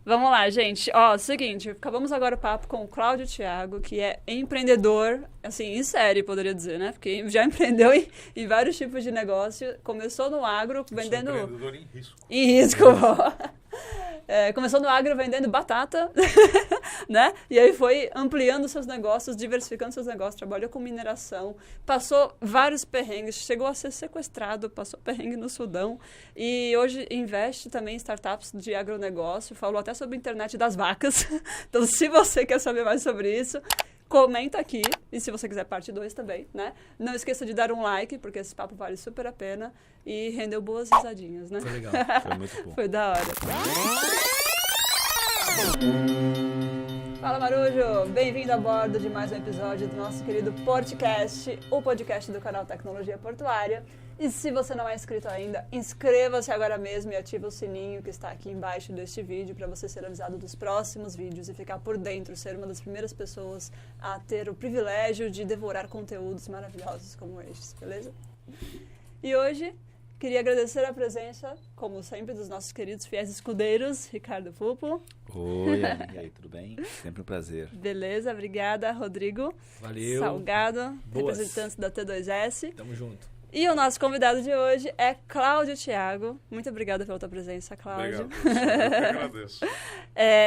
Vamos lá, gente. Ó, seguinte, acabamos agora o papo com o Cláudio Thiago, que é empreendedor, assim, em série, poderia dizer, né? Porque já empreendeu em vários tipos de negócio. Começou no agro, vendendo... empreendedor em risco. Em risco. Começou no agro vendendo batata, né? E aí foi ampliando seus negócios, diversificando seus negócios, trabalhou com mineração, passou vários perrengues, chegou a ser sequestrado, passou perrengue no Sudão e hoje investe também em startups de agronegócio, falou até sobre a internet das vacas. Então, se você quer saber mais sobre isso, comenta aqui, e se você quiser parte 2 também, né? Não esqueça de dar um like, porque esse papo vale super a pena e rendeu boas risadinhas, né? Foi legal, foi muito bom. Foi da hora. Fala, Marujo! Bem-vindo a bordo de mais um episódio do nosso querido Portcast, o podcast do canal Tecnologia Portuária. E se você não é inscrito ainda, inscreva-se agora mesmo e ative o sininho que está aqui embaixo deste vídeo para você ser avisado dos próximos vídeos e ficar por dentro, ser uma das primeiras pessoas a ter o privilégio de devorar conteúdos maravilhosos como estes, beleza? E hoje, queria agradecer a presença, como sempre, dos nossos queridos fiéis escudeiros, Ricardo Pupo. Oi, amiga, e aí, tudo bem? Sempre um prazer. Beleza, obrigada, Rodrigo. Valeu. Salgado, Boas. representante da T2S. Tamo junto. E o nosso convidado de hoje é Cláudio Thiago. Muito obrigada pela tua presença, Cláudio. Obrigado, professor. Eu que agradeço.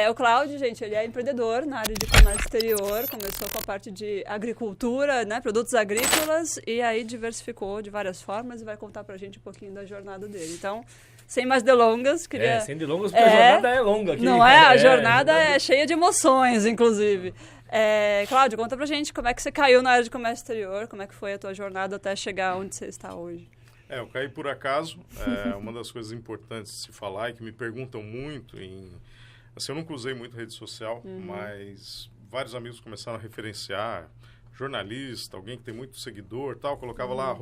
O Cláudio, gente, ele é empreendedor na área de comércio exterior, começou com a parte de agricultura, né, produtos agrícolas, e aí diversificou de várias formas e vai contar pra gente um pouquinho da jornada dele. Então, sem mais delongas, queria... Sem delongas, porque a jornada é longa aqui. Não é? A jornada é cheia de emoções, inclusive. Cláudio, conta pra gente como é que você caiu na área de comércio exterior, como é que foi a tua jornada até chegar onde você está hoje. Eu caí por acaso. Uma das coisas importantes de se falar e que me perguntam muito assim, eu nunca usei muito rede social, mas vários amigos começaram a referenciar jornalista, alguém que tem muito seguidor, tal, colocava lá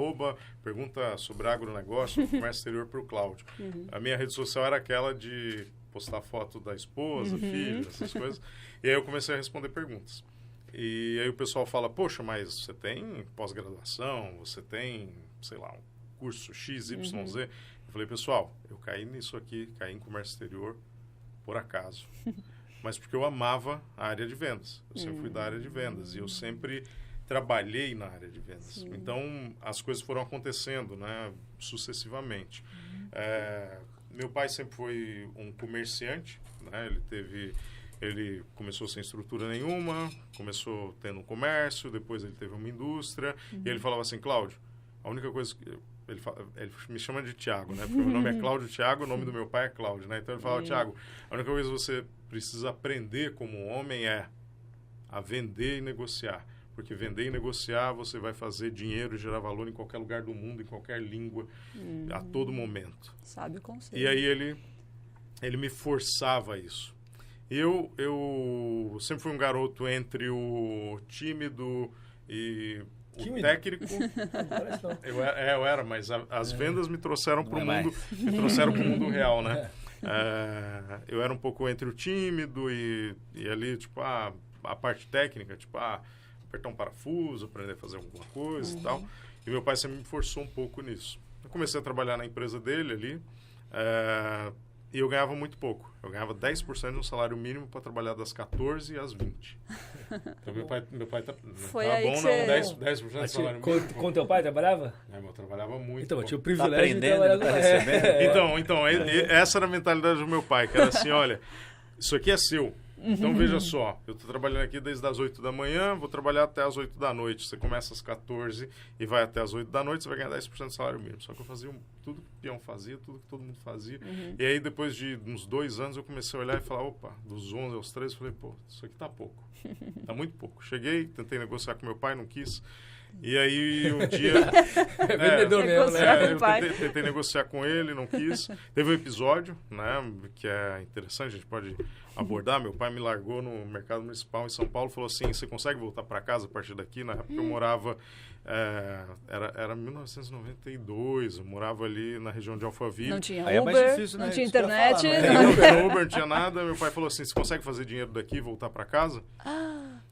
pergunta sobre agronegócio, comércio exterior para o Cláudio. A minha rede social era aquela de postar foto da esposa, filho, essas coisas. E aí eu comecei a responder perguntas. E aí o pessoal fala, poxa, mas você tem pós-graduação, você tem, sei lá, um curso X, Y, Z. Eu falei, pessoal, eu caí nisso aqui, caí em comércio exterior por acaso. Mas porque eu amava a área de vendas. Eu sempre fui da área de vendas e eu sempre trabalhei na área de vendas. Sim. Então, as coisas foram acontecendo, né, sucessivamente. Meu pai sempre foi um comerciante, né, ele começou sem estrutura nenhuma, começou tendo um comércio, depois ele teve uma indústria, e ele falava assim, Cláudio, a única coisa que... Ele me chama de Thiago, né? Porque meu nome é Cláudio Thiago, o nome do meu pai é Cláudio, né? Então ele falava, Thiago, a única coisa que você precisa aprender como homem é a vender e negociar. Porque vender e negociar, você vai fazer dinheiro e gerar valor em qualquer lugar do mundo, em qualquer língua, a todo momento. Sabe o conceito. E aí ele me forçava a isso. Eu sempre fui um garoto entre o tímido e o técnico. Eu era, mas as vendas me trouxeram para o mundo real, né? Eu era um pouco entre o tímido e ali, tipo, a parte técnica, tipo, apertar um parafuso, aprender a fazer alguma coisa e tal. E meu pai sempre me forçou um pouco nisso. Eu comecei a trabalhar na empresa dele ali, e eu ganhava muito pouco. Eu ganhava 10% de um salário mínimo para trabalhar das 14 às 20. Então, meu pai tá bom, você... não, 10% de salário mínimo. Com teu pai trabalhava? Eu trabalhava muito. Então, eu tinha o Tá privilégio aprendendo, de tá recebendo. Então, essa era a mentalidade do meu pai, que era assim, olha, isso aqui é seu. Então, veja só, eu estou trabalhando aqui desde as 8 da manhã, vou trabalhar até as 8 da noite. Você começa às 14 e vai até as 8 da noite, você vai ganhar 10% do salário mínimo. Só que eu fazia tudo que o peão fazia, tudo que todo mundo fazia. E aí, depois de uns 2 anos, eu comecei a olhar e falar, opa, dos 11 aos 13, eu falei, pô, isso aqui tá pouco. Tá muito pouco. Cheguei, tentei negociar com meu pai, não quis. E aí, um dia... vendedor mesmo, né? Eu tentei negociar com ele, não quis. Teve um episódio, né, que é interessante, a gente pode abordar. Meu pai me largou no mercado municipal em São Paulo, falou assim, você consegue voltar para casa a partir daqui? Na época eu morava... Era 1992, eu morava ali na região de Alphaville. Não tinha Aí é Uber, mais difícil, né? não tinha Isso que eu ia internet. falar, Não tinha Uber, não tinha nada. Meu pai falou assim, você consegue fazer dinheiro daqui e voltar para casa?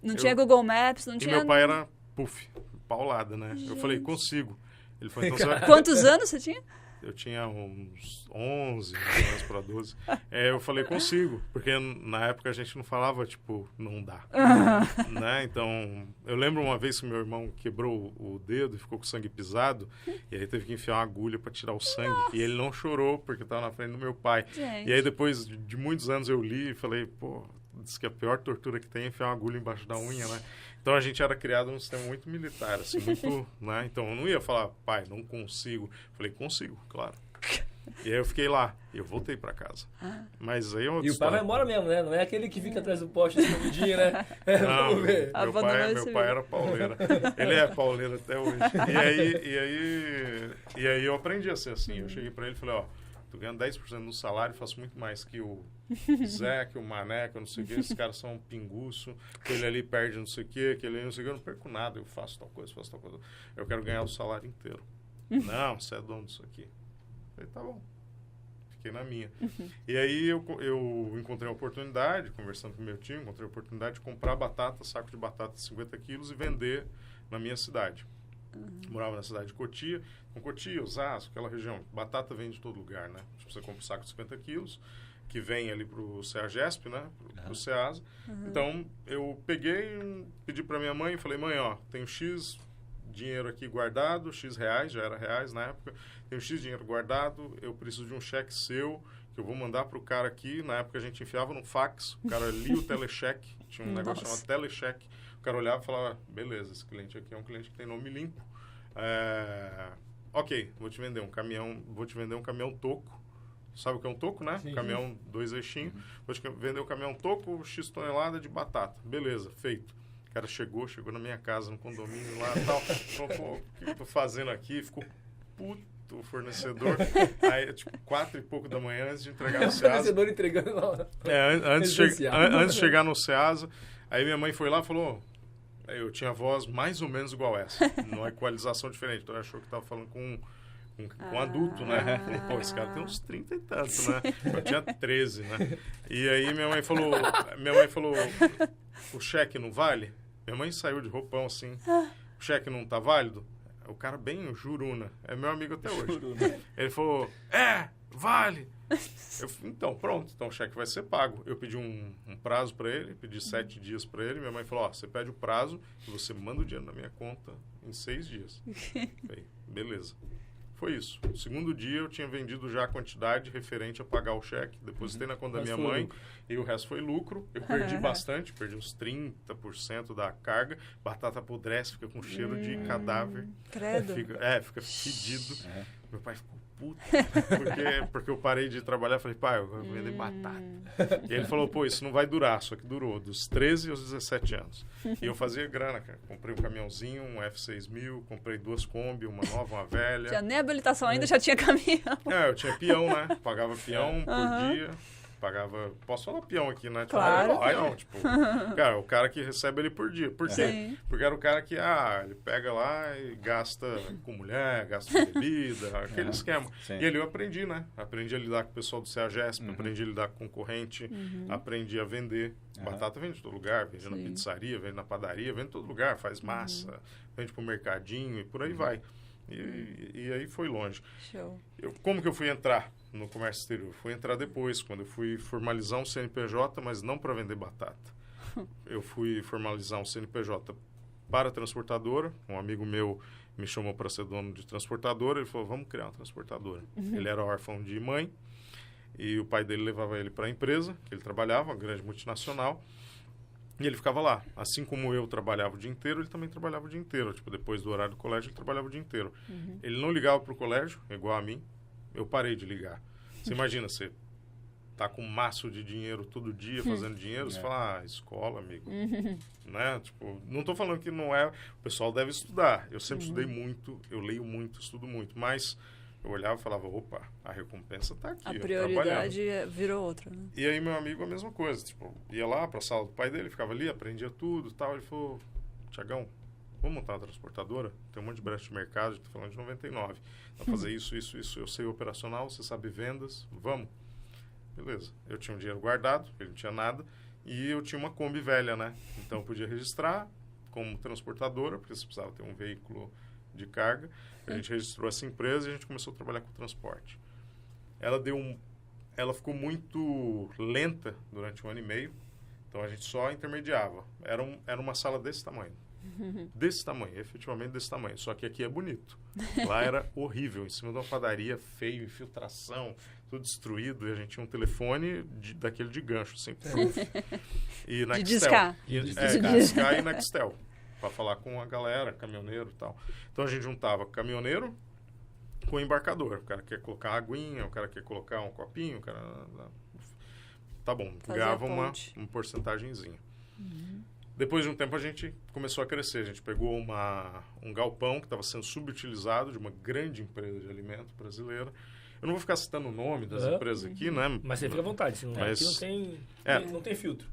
Não tinha Google Maps, não tinha... E meu pai era, paulada, né? Eu falei, consigo. Ele falou, então você vai... Quantos anos você tinha? eu tinha uns 11 anos para 12. Eu falei, consigo. Porque na época a gente não falava, tipo, não dá. Né? Então, eu lembro uma vez que meu irmão quebrou o dedo e ficou com sangue pisado. E aí teve que enfiar uma agulha para tirar o sangue. Nossa. E ele não chorou, porque estava na frente do meu pai. Gente. E aí depois de muitos anos eu li e falei, pô, diz que a pior tortura que tem é enfiar uma agulha embaixo da unha, né? Então a gente era criado num sistema muito militar, assim, muito, né? Então eu não ia falar, pai, não consigo. Falei, consigo, claro. E aí eu fiquei lá, e eu voltei pra casa. Mas aí é outra E o pai vai embora mesmo, né? Não é aquele que fica atrás do poste escondidinho, né? Não, meu pai era pauleira. Ele é pauleiro até hoje. E aí eu aprendi a ser assim. Eu cheguei pra ele e falei, ó, tô ganhando 10% do salário, faço muito mais que o Zé, que o Mané, que eu não sei o que, esses caras são um pinguço, aquele ali perde não sei o que, aquele ali não sei o que, eu não perco nada, eu faço tal coisa, eu quero ganhar o salário inteiro. Não, você é dono disso aqui. Eu falei, tá bom. Fiquei na minha. E aí eu encontrei a oportunidade, conversando com o meu time, encontrei a oportunidade de comprar batata, saco de batata de 50 quilos e vender na minha cidade. Morava na cidade de Cotia. Com Cotia, Osasco, aquela região. Batata vem de todo lugar, né? Tipo, você compra um saco de 50 quilos, que vem ali pro CEAGESP, né? Pro CEASA. Então, eu peguei, pedi pra minha mãe e falei, mãe, ó, tenho X dinheiro aqui guardado, X reais, já era reais na época, tenho X dinheiro guardado, eu preciso de um cheque seu, que eu vou mandar pro cara aqui. Na época a gente enfiava no fax, o cara lia o telecheque, tinha um negócio chamado telecheque. O cara olhava e falava, beleza, esse cliente aqui é um cliente que tem nome limpo. Ok, vou te vender um caminhão toco. Sabe o que é um toco, né? Sim, caminhão, 2 eixinhos. Vou te vender um caminhão toco, X tonelada de batata. Beleza, feito. O cara chegou na minha casa, no condomínio lá e tal. Falou, pô, o que eu tô fazendo aqui? Ficou puto o fornecedor. Aí, tipo, 4 e pouco da manhã, antes de entregar no Ceasa. O fornecedor entregando lá. Antes de chegar no Ceasa. Aí minha mãe foi lá e falou... Eu tinha voz mais ou menos igual essa, numa equalização diferente. Então, achou que estava falando com um adulto, né? Falou, pô, esse cara tem uns 30 e tantos, né? Eu tinha 13, né? E aí minha mãe falou, o cheque não vale? Minha mãe saiu de roupão assim, o cheque não tá válido? O cara bem juruna, é meu amigo até hoje. Ele falou, vale! Então, pronto, então o cheque vai ser pago. Eu pedi um prazo para ele, pedi 7 dias para ele. Minha mãe falou, ó, você pede o prazo e você manda o dinheiro na minha conta em 6 dias. Falei, beleza. Foi isso. No segundo dia eu tinha vendido já a quantidade referente a pagar o cheque. Depositei na conta da minha mãe e o resto foi lucro. Eu perdi bastante, perdi uns 30% da carga. Batata apodrece, fica com cheiro de cadáver. Credo. Fica fedido. Meu pai ficou puto, porque eu parei de trabalhar e falei, pai, eu vou vender batata. E ele falou, pô, isso não vai durar, só que durou dos 13 aos 17 anos. E eu fazia grana, cara. Comprei um caminhãozinho, um F6000, comprei 2 Kombi, uma nova, uma velha. Tinha nem habilitação ainda, já tinha caminhão. Eu tinha peão, né? Pagava peão por dia. Pagava... Posso falar peão aqui, né? Claro. Não, tipo... Cara, o cara que recebe ele por dia. Por quê? Sim. Porque era o cara que, ele pega lá e gasta com mulher, gasta com bebida, aquele esquema. Sim. E ali eu aprendi, né? Aprendi a lidar com o pessoal do CEAGESP, aprendi a lidar com concorrente, aprendi a vender. Batata vende em todo lugar, vende na pizzaria, vende na padaria, vende em todo lugar, faz massa, vende pro mercadinho e por aí vai. E aí foi longe. Show. Como que eu fui entrar no comércio exterior? Fui entrar depois, quando eu fui formalizar um CNPJ, mas não para vender batata. Eu fui formalizar um CNPJ para a transportadora. Um amigo meu me chamou para ser dono de transportadora. Ele falou, vamos criar uma transportadora. Ele era órfão de mãe e o pai dele levava ele para a empresa que ele trabalhava, uma grande multinacional. E ele ficava lá. Assim como eu trabalhava o dia inteiro, ele também trabalhava o dia inteiro. Tipo, depois do horário do colégio, ele trabalhava o dia inteiro. Ele não ligava para o colégio, igual a mim. Eu parei de ligar. Você imagina, você tá com um maço de dinheiro todo dia, fazendo dinheiro, você fala, escola, amigo. Né? Tipo, não tô falando que não é... O pessoal deve estudar. Eu sempre estudei muito, eu leio muito, estudo muito. Mas eu olhava e falava, opa, a recompensa tá aqui. A prioridade virou outra, né? E aí meu amigo a mesma coisa. Tipo, ia lá pra sala do pai dele, ficava ali, aprendia tudo e tal. Ele falou, Tiagão, vamos montar uma transportadora? Tem um monte de brecha de mercado, estou falando de 99. Vai fazer isso. Eu sei operacional, você sabe vendas, vamos. Beleza. Eu tinha um dinheiro guardado, ele não tinha nada, e eu tinha uma Kombi velha, né? Então eu podia registrar como transportadora, porque você precisava ter um veículo de carga. A gente registrou essa empresa e a gente começou a trabalhar com transporte. Ela ficou muito lenta durante 1 ano e meio, então a gente só intermediava. Era uma sala desse tamanho. Desse tamanho, efetivamente desse tamanho. Só que aqui é bonito. Lá era horrível, em cima de uma padaria, feio, infiltração, tudo destruído. E a gente tinha um telefone daquele de gancho, assim. E na De Nextel. discar. Discar e Nextel. Para falar com a galera, caminhoneiro e tal. Então a gente juntava caminhoneiro com embarcador. O cara quer colocar aguinha, o cara quer colocar um copinho, o cara... Tá bom, ganhava uma porcentagenzinha. Depois de um tempo a gente começou a crescer. A gente pegou um galpão que estava sendo subutilizado de uma grande empresa de alimento brasileira. Eu não vou ficar citando o nome das empresas aqui, né? Mas você fica à vontade. Aqui não tem filtro.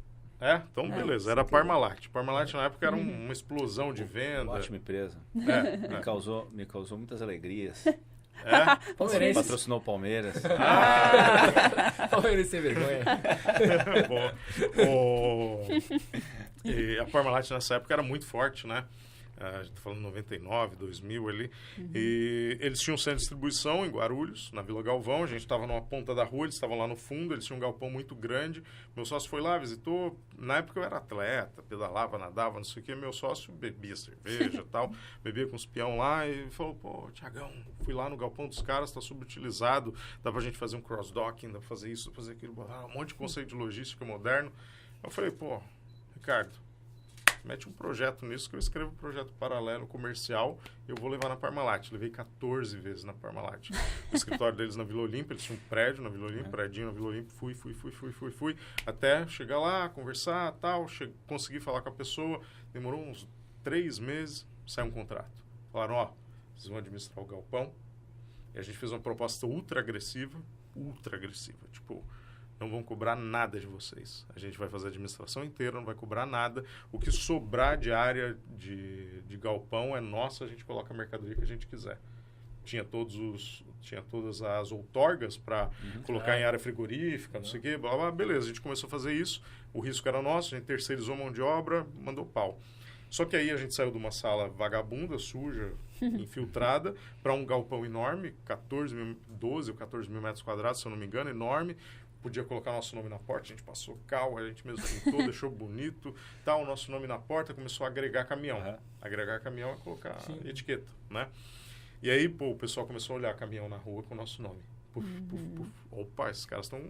Então beleza. Era a Parmalat. Parmalat na época era uma explosão de venda. Ótima empresa. Me causou muitas alegrias. Palmeirense. Patrocinou o Palmeiras. Palmeirense sem vergonha. E a Parmalat nessa época era muito forte, né? A gente tá falando 99, 2000 ali. E eles tinham um centro de distribuição em Guarulhos, na Vila Galvão. A gente estava numa ponta da rua, eles estavam lá no fundo. Eles tinham um galpão muito grande. Meu sócio foi lá, visitou. Na época eu era atleta, pedalava, nadava, não sei o quê. Meu sócio bebia cerveja e tal. Bebia com os peão lá e falou, pô, Tiagão, fui lá no galpão dos caras, tá subutilizado. Dá pra gente fazer um cross-docking, dá pra fazer isso, dá pra fazer aquilo. Um monte de conceito de logística moderno. Eu falei, pô, Ricardo, mete um projeto nisso que eu escrevo um projeto paralelo comercial e eu vou levar na Parmalat. Levei 14 vezes na Parmalat. O escritório deles na Vila Olímpia, eles tinham um prédio na Vila Olímpia, prédinho na Vila Olímpia. Fui, até chegar lá, conversar, tal, consegui falar com a pessoa. Demorou uns 3 meses, saiu um contrato. Falaram, ó, vocês vão administrar o galpão. E a gente fez uma proposta ultra agressiva, tipo... Não vão cobrar nada de vocês. A gente vai fazer a administração inteira, não vai cobrar nada. O que sobrar de área de galpão é nosso, a gente coloca a mercadoria que a gente quiser. Tinha todas as outorgas para colocar em área frigorífica, não sei o quê, blá, blá, beleza. A gente começou a fazer isso, o risco era nosso, a gente terceirizou mão de obra, mandou pau. Só que aí a gente saiu de uma sala vagabunda, suja, infiltrada, para um galpão enorme, 12 ou 14 mil metros quadrados, se eu não me engano, enorme. Podia colocar nosso nome na porta, a gente passou cal, a gente mesmo pintou, deixou bonito, tal, o nosso nome na porta, começou a agregar caminhão. Agregar caminhão é colocar etiqueta, né? E aí, pô, o pessoal começou a olhar caminhão na rua com o nosso nome. Puf. Opa, esses caras estão...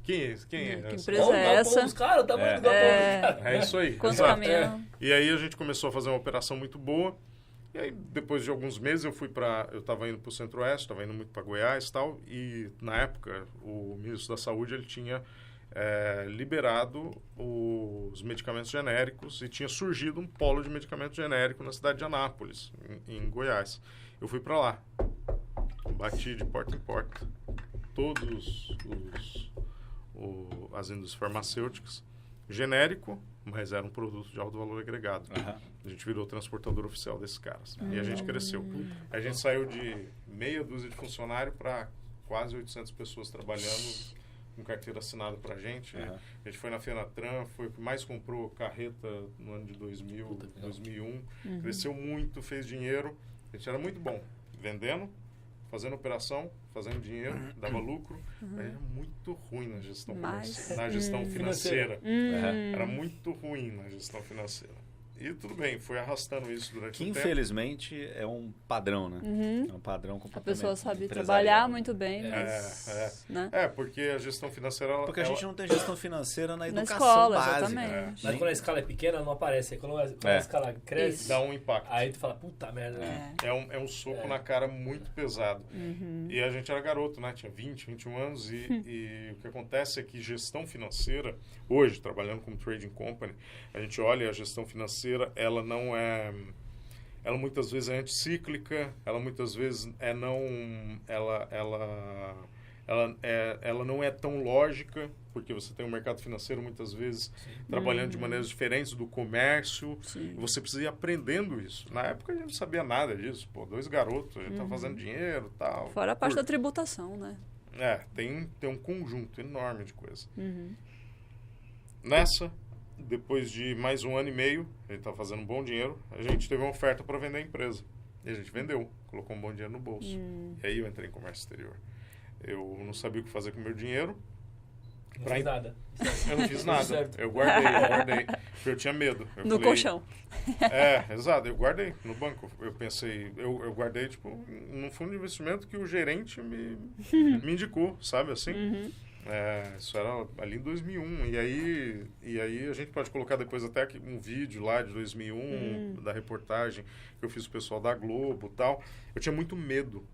Quem é essa? Que empresa é essa? Os caras, o tamanho do galpão. É isso aí. Quanto caminhão? E aí a gente começou a fazer uma operação muito boa. E aí, depois de alguns meses, eu estava indo para o Centro-Oeste, estava indo muito para Goiás e tal, e na época, o ministro da Saúde, ele tinha liberado os medicamentos genéricos e tinha surgido um polo de medicamento genérico na cidade de Anápolis, em Goiás. Eu fui para lá, bati de porta em porta, todos as indústrias farmacêuticas, genérico, mas era um produto de alto valor agregado. A gente virou transportador oficial desses caras. E a gente cresceu. A gente saiu de meia dúzia de funcionário para quase 800 pessoas trabalhando com carteira assinada para a gente. A gente foi na Fenatran, foi o que mais comprou carreta no ano de 2000, 2001. Cresceu muito, fez dinheiro. A gente era muito bom vendendo, fazendo operação, fazendo dinheiro, dava lucro, mas era muito ruim na gestão financeira. Era muito ruim na gestão financeira. E tudo bem, foi arrastando isso durante o tempo. Infelizmente é um padrão, né? É um padrão completamente. A pessoa sabe trabalhar muito bem, mas... Né? Porque a gestão financeira... Porque a gente não tem gestão financeira na educação escola, básica. Exatamente. Mas quando a escala é pequena, não aparece. Quando a escala cresce, Isso. Dá um impacto. Aí tu fala, puta merda. É um soco na cara muito pesado. E a gente era garoto, né? Tinha 20, 21 anos. E o que acontece é que gestão financeira, hoje, trabalhando como trading company, a gente olha a gestão financeira, ela não é... Ela muitas vezes é anticíclica, ela muitas vezes ela não é tão lógica, porque você tem um mercado financeiro muitas vezes trabalhando de maneiras diferentes do comércio. E você precisa ir aprendendo isso. Na época a gente não sabia nada disso. Pô, 2 garotos, a gente tá fazendo dinheiro e tal. Fora a parte da tributação, né? Tem um conjunto enorme de coisas. Nessa, depois de mais 1 ano e meio, a gente estava fazendo um bom dinheiro, a gente teve uma oferta para vender a empresa. E a gente vendeu, colocou um bom dinheiro no bolso. E aí eu entrei em comércio exterior. Eu não sabia o que fazer com o meu dinheiro. Não fiz nada. Eu não fiz nada. Eu guardei. Porque eu tinha medo. Eu No colchão. Exato. Eu guardei no banco. Eu pensei, eu guardei, tipo, num fundo de investimento que o gerente me indicou, sabe assim? Isso era ali em 2001. E aí a gente pode colocar depois até aqui um vídeo lá de 2001, da reportagem que eu fiz com o pessoal da Globo e tal. Eu tinha muito medo.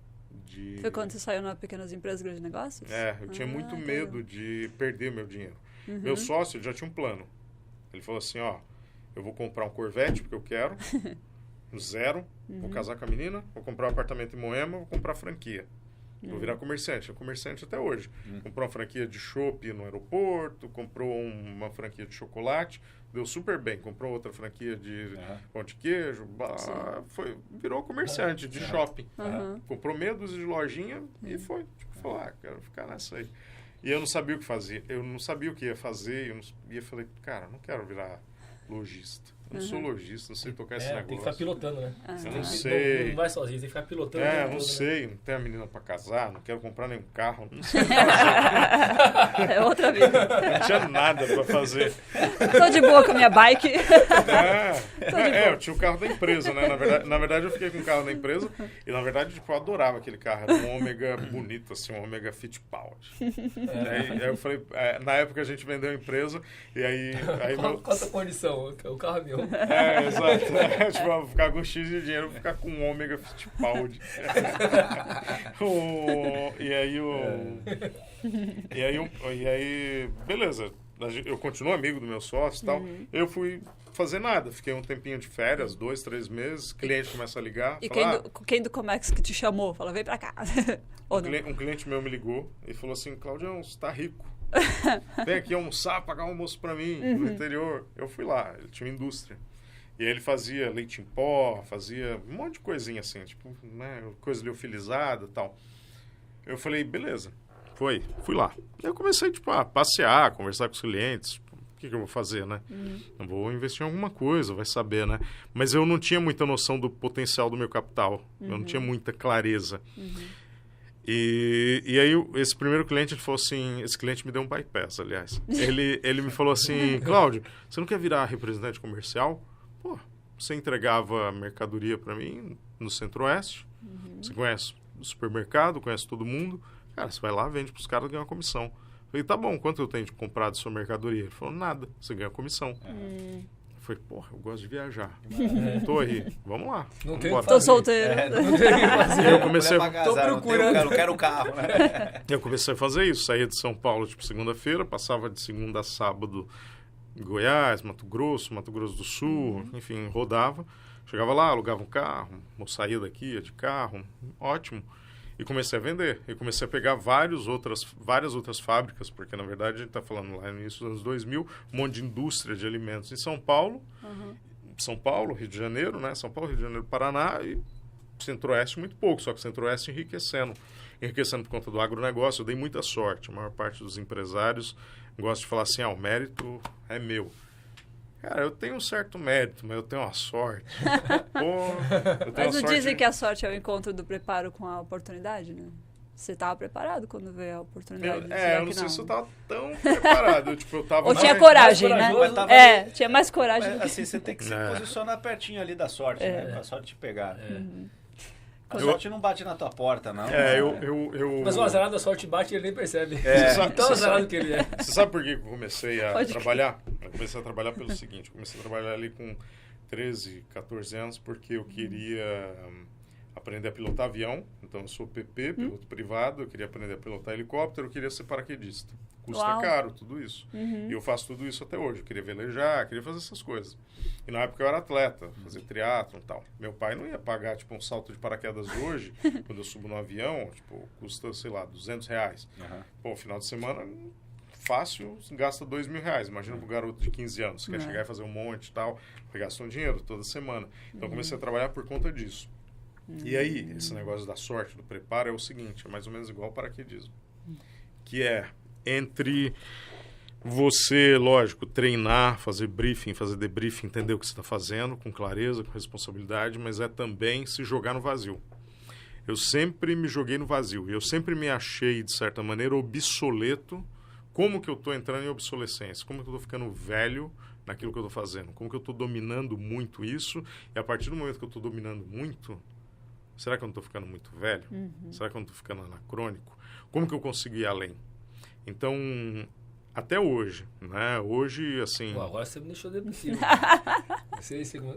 Foi quando você saiu na Pequenas Empresas, Grandes Negócios? Eu tinha muito medo de perder meu dinheiro. Meu sócio ele já tinha um plano. Ele falou assim, ó, eu vou comprar um Corvette porque eu quero, zero, vou casar com a menina, vou comprar um apartamento em Moema, vou comprar franquia. Vou virar comerciante. É comerciante até hoje. Comprou uma franquia de chopp no aeroporto, comprou uma franquia de chocolate, deu super bem. Comprou outra franquia de pão de queijo, virou comerciante de shopping. Comprou meia dúzia de lojinha e foi. Tipo, falou, quero ficar nessa aí. E eu não sabia o que fazer. Eu não sabia o que ia fazer. E eu falei, cara, não quero virar lojista. Eu não sou lojista, não sei tocar esse negócio. Tem que ficar pilotando, né? Eu não sei. Não vai sozinho, tem que ficar pilotando. Não sei, não tenho a menina pra casar, não quero comprar nenhum carro, não sei. É outra vida. Não tinha nada pra fazer. Tô de boa com a minha bike. Eu tinha o carro da empresa, né? Na verdade, eu fiquei com o carro da empresa e, na verdade, tipo, eu adorava aquele carro. Era um Ômega bonito, assim, um Ômega Fittipaldi. Aí eu falei, na época a gente vendeu a empresa e aí... Qual a condição? O carro é meu. Exato. Tipo, eu vou ficar com X de dinheiro, vou ficar com um Ômega Fittipaldi. E aí, beleza. Eu continuo amigo do meu sócio e tal. Eu fui fazer nada. Fiquei um tempinho de férias, 2, 3 meses. Cliente começa a ligar. E fala, quem do Comex que te chamou? Fala, vem pra cá. Um cliente meu me ligou e falou assim, Claudião, você tá rico. Vem aqui almoçar, pagar um almoço pra mim, no interior. Eu fui lá, ele tinha uma indústria. E aí ele fazia leite em pó, fazia um monte de coisinha assim, tipo, né, coisa liofilizada e tal. Eu falei, beleza. Fui lá. Eu comecei, tipo, a passear, conversar com os clientes. O que eu vou fazer, né? Eu vou investir em alguma coisa, vai saber, né? Mas eu não tinha muita noção do potencial do meu capital. Eu não tinha muita clareza. E aí, esse primeiro cliente, ele falou assim... Esse cliente me deu um bypass, aliás. Ele me falou assim... Cláudio, você não quer virar representante comercial? Pô, você entregava mercadoria para mim no Centro-Oeste. Você conhece o supermercado, conhece todo mundo. Cara, você vai lá, vende para os caras e ganha uma comissão. Eu falei, tá bom, quanto eu tenho de comprado sua mercadoria? Ele falou, nada, você ganha comissão. Eu falei, porra, eu gosto de viajar. Tô aí, vamos lá. Não tem Tô solteiro. Não tem o que fazer. Eu comecei Tô procurando. Não quero carro, né? Eu comecei a fazer isso, saía de São Paulo, tipo, segunda-feira, passava de segunda a sábado em Goiás, Mato Grosso do Sul, enfim, rodava. Chegava lá, alugava um carro, ou saía daqui, ia de carro, ótimo. E comecei a vender. E comecei a pegar várias outras fábricas, porque, na verdade, a gente está falando lá no início dos anos 2000, um monte de indústria de alimentos em São Paulo, Rio de Janeiro, né? São Paulo, Rio de Janeiro, Paraná e Centro-Oeste muito pouco, só que o Centro-Oeste enriquecendo por conta do agronegócio. Eu dei muita sorte. A maior parte dos empresários gosta de falar assim, o mérito é meu. Cara, eu tenho um certo mérito, mas eu tenho uma sorte. Mas não dizem que a sorte é o encontro do preparo com a oportunidade, né? Você estava preparado quando veio a oportunidade? Eu não sei se eu estava tão preparado. Eu tava ou tinha coragem, né? Tinha mais coragem. Mas, assim, você tem que se posicionar pertinho ali da sorte, né? Pra sorte te pegar. A sorte não bate na tua porta, não. Mas o azarado da sorte bate e ele nem percebe. Tão azarado que ele é. Você sabe por que eu comecei a trabalhar? Eu comecei a trabalhar pelo seguinte. Eu comecei a trabalhar ali com 13, 14 anos porque eu queria aprender a pilotar avião. Então, eu sou PP, piloto privado. Eu queria aprender a pilotar helicóptero. Eu queria ser paraquedista. Custa caro, tudo isso. E eu faço tudo isso até hoje. Eu queria velejar, queria fazer essas coisas. E na época eu era atleta, fazia triatlon e tal. Meu pai não ia pagar, tipo, um salto de paraquedas hoje, quando eu subo no avião, tipo, custa, sei lá, R$200. Pô, final de semana, fácil, gasta R$2.000. Imagina pro garoto de 15 anos, que quer chegar e fazer um monte e tal, gasta um dinheiro toda semana. Então, eu comecei a trabalhar por conta disso. E aí, esse negócio da sorte, do preparo, é o seguinte, é mais ou menos igual ao paraquedismo. Que é entre Você, lógico, treinar, fazer briefing, fazer debriefing, entender o que você está fazendo, com clareza, com responsabilidade, mas é também se jogar no vazio. Eu sempre me joguei no vazio. Eu sempre me achei, de certa maneira, obsoleto. Como que eu estou entrando em obsolescência? Como que eu estou ficando velho naquilo que eu estou fazendo? Como que eu estou dominando muito isso? E a partir do momento que eu estou dominando muito, será que eu não estou ficando muito velho? Será que eu não estou ficando anacrônico? Como que eu consigo ir além? Então, até hoje, né? Hoje, assim... Pô, agora você me deixou depressivo.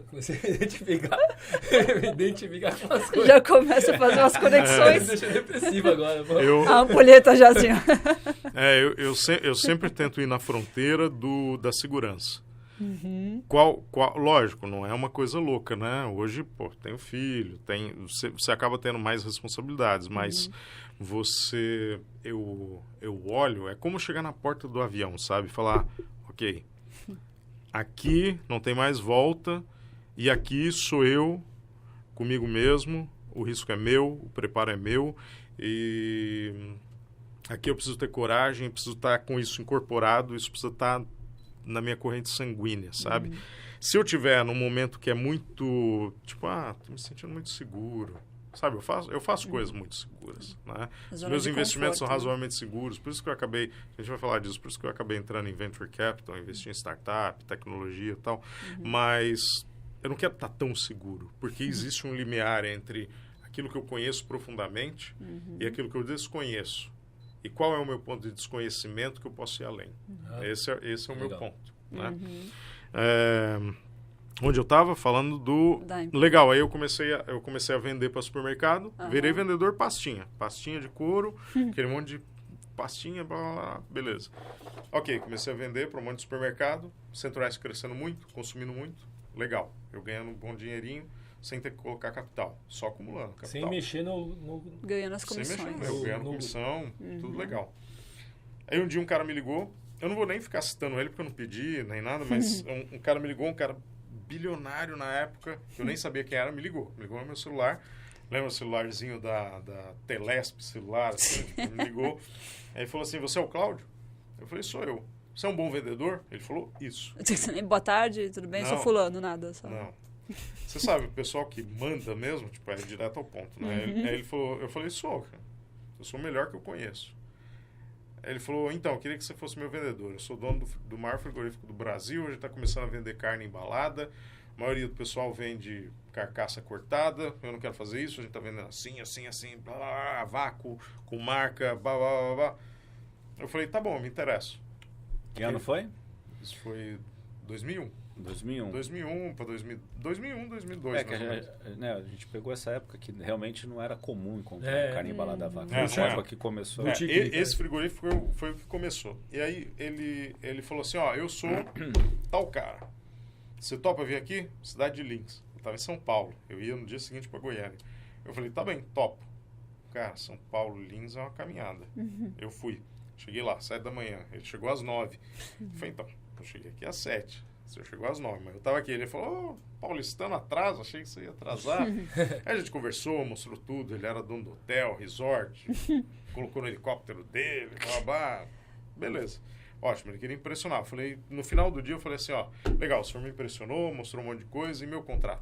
Comecei a me identificar com as coisas. Já começa a fazer umas conexões. Me deixou depressivo agora. A ampulheta já assim. Eu sempre tento ir na fronteira da segurança. Lógico, não é uma coisa louca, né? Hoje, pô, tenho filho, você acaba tendo mais responsabilidades, mas eu olho, é como chegar na porta do avião, sabe? Falar, ok, aqui não tem mais volta e aqui sou eu comigo mesmo, o risco é meu, o preparo é meu e aqui eu preciso ter coragem, preciso estar com isso incorporado, isso precisa estar na minha corrente sanguínea, sabe? Se eu tiver num momento que é muito, tipo, tô me sentindo muito seguro, sabe? Eu faço coisas muito seguras, né? Os meus investimentos são razoavelmente seguros, por isso que a gente vai falar disso, por isso que eu acabei entrando em Venture Capital, investir em startup, tecnologia e tal, mas eu não quero estar tão seguro, porque existe um limiar entre aquilo que eu conheço profundamente e aquilo que eu desconheço. E qual é o meu ponto de desconhecimento que eu posso ir além? Esse é o meu ponto. Né? Onde eu estava falando do... Legal, aí eu comecei a vender para supermercado, virei vendedor pastinha de couro, aquele monte de pastinha, blá, blá, blá, beleza. Ok, comecei a vender para um monte de supermercado, Centro-Oeste crescendo muito, consumindo muito, legal. Eu ganhando um bom dinheirinho, sem ter que colocar capital, só acumulando capital. Sem mexer no... Ganhando as comissões. Sem mexer, ganhando comissão, tudo legal. Aí um dia um cara me ligou, eu não vou nem ficar citando ele porque eu não pedi nem nada, mas um cara me ligou, um cara bilionário na época, que eu nem sabia quem era, me ligou no meu celular, lembra o celularzinho da Telesp celular, assim, me ligou, aí ele falou assim, você é o Cláudio? Eu falei, sou eu. Você é um bom vendedor? Ele falou, isso. Boa tarde, tudo bem? Não, sou fulano, nada. Só. Não. Você sabe, o pessoal que manda mesmo, tipo, é direto ao ponto, né? Aí ele falou, eu falei, sou, cara. Eu sou o melhor que eu conheço. Aí ele falou, então, eu queria que você fosse meu vendedor. Eu sou dono do maior frigorífico do Brasil, a gente está começando a vender carne embalada. A maioria do pessoal vende carcaça cortada. Eu não quero fazer isso, a gente está vendendo assim, blá, blá, blá, vácuo, com marca, blá, blá, blá, blá. Eu falei, tá bom, me interesso. Que ano foi? Isso foi 2001. 2001 para 2002. A gente pegou essa época que realmente não era comum encontrar carne embalada a vácuo. Essa época que começou. Esse frigorífico foi o que começou. E aí ele falou assim, eu sou tal cara. Você topa vir aqui? Cidade de Lins. Eu estava em São Paulo. Eu ia no dia seguinte para Goiânia. Eu falei, tá bem, topo. Cara, São Paulo, Lins é uma caminhada. Eu fui. Cheguei lá, 7 da manhã. Ele chegou às 9. Eu falei, então, eu cheguei aqui às 7. O senhor chegou às 9, mas eu estava aqui. Ele falou, paulistano atraso, achei que você ia atrasar. Aí a gente conversou, mostrou tudo. Ele era dono do hotel, resort, colocou no helicóptero dele, blá, blá. Beleza. Ótimo, ele queria impressionar. Eu falei, no final do dia eu falei assim, legal, o senhor me impressionou, mostrou um monte de coisa e meu contrato.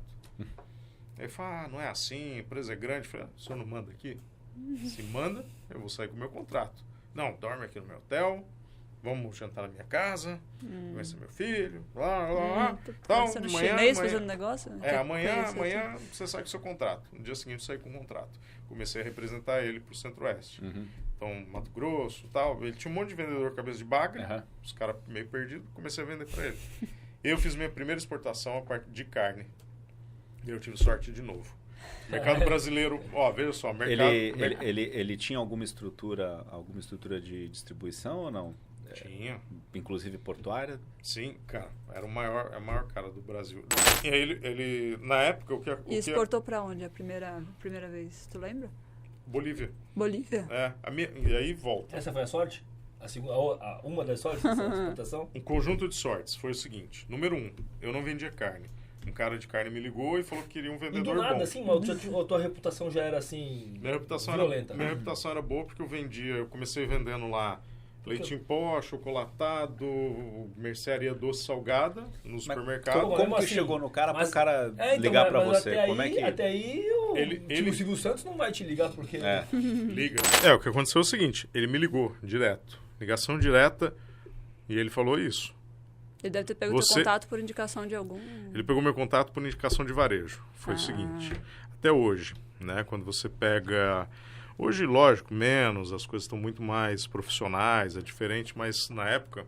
Aí ele falou, não é assim, a empresa é grande. Eu falei, o senhor não manda aqui? Se manda, eu vou sair com o meu contrato. Não, dorme aqui no meu hotel, vamos jantar na minha casa, vai ser meu filho, blá, blá, blá. Então, amanhã fazendo negócio? Amanhã você sai com o seu contrato. No dia seguinte eu saí com o contrato. Comecei a representar ele para o Centro-Oeste. Então, Mato Grosso e tal. Ele tinha um monte de vendedor cabeça de baga, os caras meio perdidos, comecei a vender para ele. Eu fiz minha primeira exportação a parte de carne. E eu tive sorte de novo. Mercado brasileiro, veja só, Ele tinha alguma estrutura de distribuição ou não? Tinha. Inclusive portuária? Sim, cara. Era a maior cara do Brasil. E aí ele na época, E exportou para onde a primeira vez? Tu lembra? Bolívia. E aí volta. Essa foi a sorte? Uma das sortes dessa exportação? Um conjunto de sortes. Foi o seguinte. Número 1, eu não vendia carne. Um cara de carne me ligou e falou que queria um vendedor bom. Assim, a tua reputação já era assim, violenta? Minha reputação era boa porque eu comecei vendendo lá Leite em pó, chocolatado, mercearia doce salgada no supermercado. Como que assim? chegou no cara para o Mas- cara então, ligar para mas você? Até Como aí, é que... até aí o Silvio Santos não vai te ligar porque... Liga. O que aconteceu é o seguinte, ele me ligou direto, ligação direta, e ele falou isso. Ele deve ter pego o teu contato por indicação de algum... Ele pegou meu contato por indicação de varejo. Foi o seguinte, até hoje, né, quando você pega... Hoje, lógico, menos, as coisas estão muito mais profissionais, é diferente, mas na época,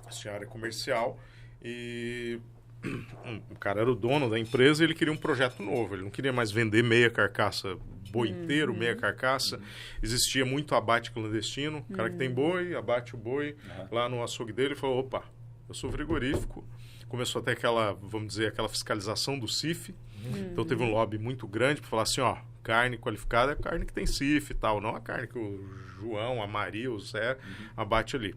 tinha área comercial e o cara era o dono da empresa e ele queria um projeto novo. Ele não queria mais vender meia carcaça, boi inteiro, meia carcaça. Existia muito abate clandestino. O cara que tem boi, abate o boi lá no açougue dele e falou, opa, eu sou frigorífico. Começou até aquela, vamos dizer, aquela fiscalização do CIF. Então teve um lobby muito grande para falar assim, ó, carne qualificada é carne que tem CIF e tal, não a carne que o João, a Maria, o Zé abate ali.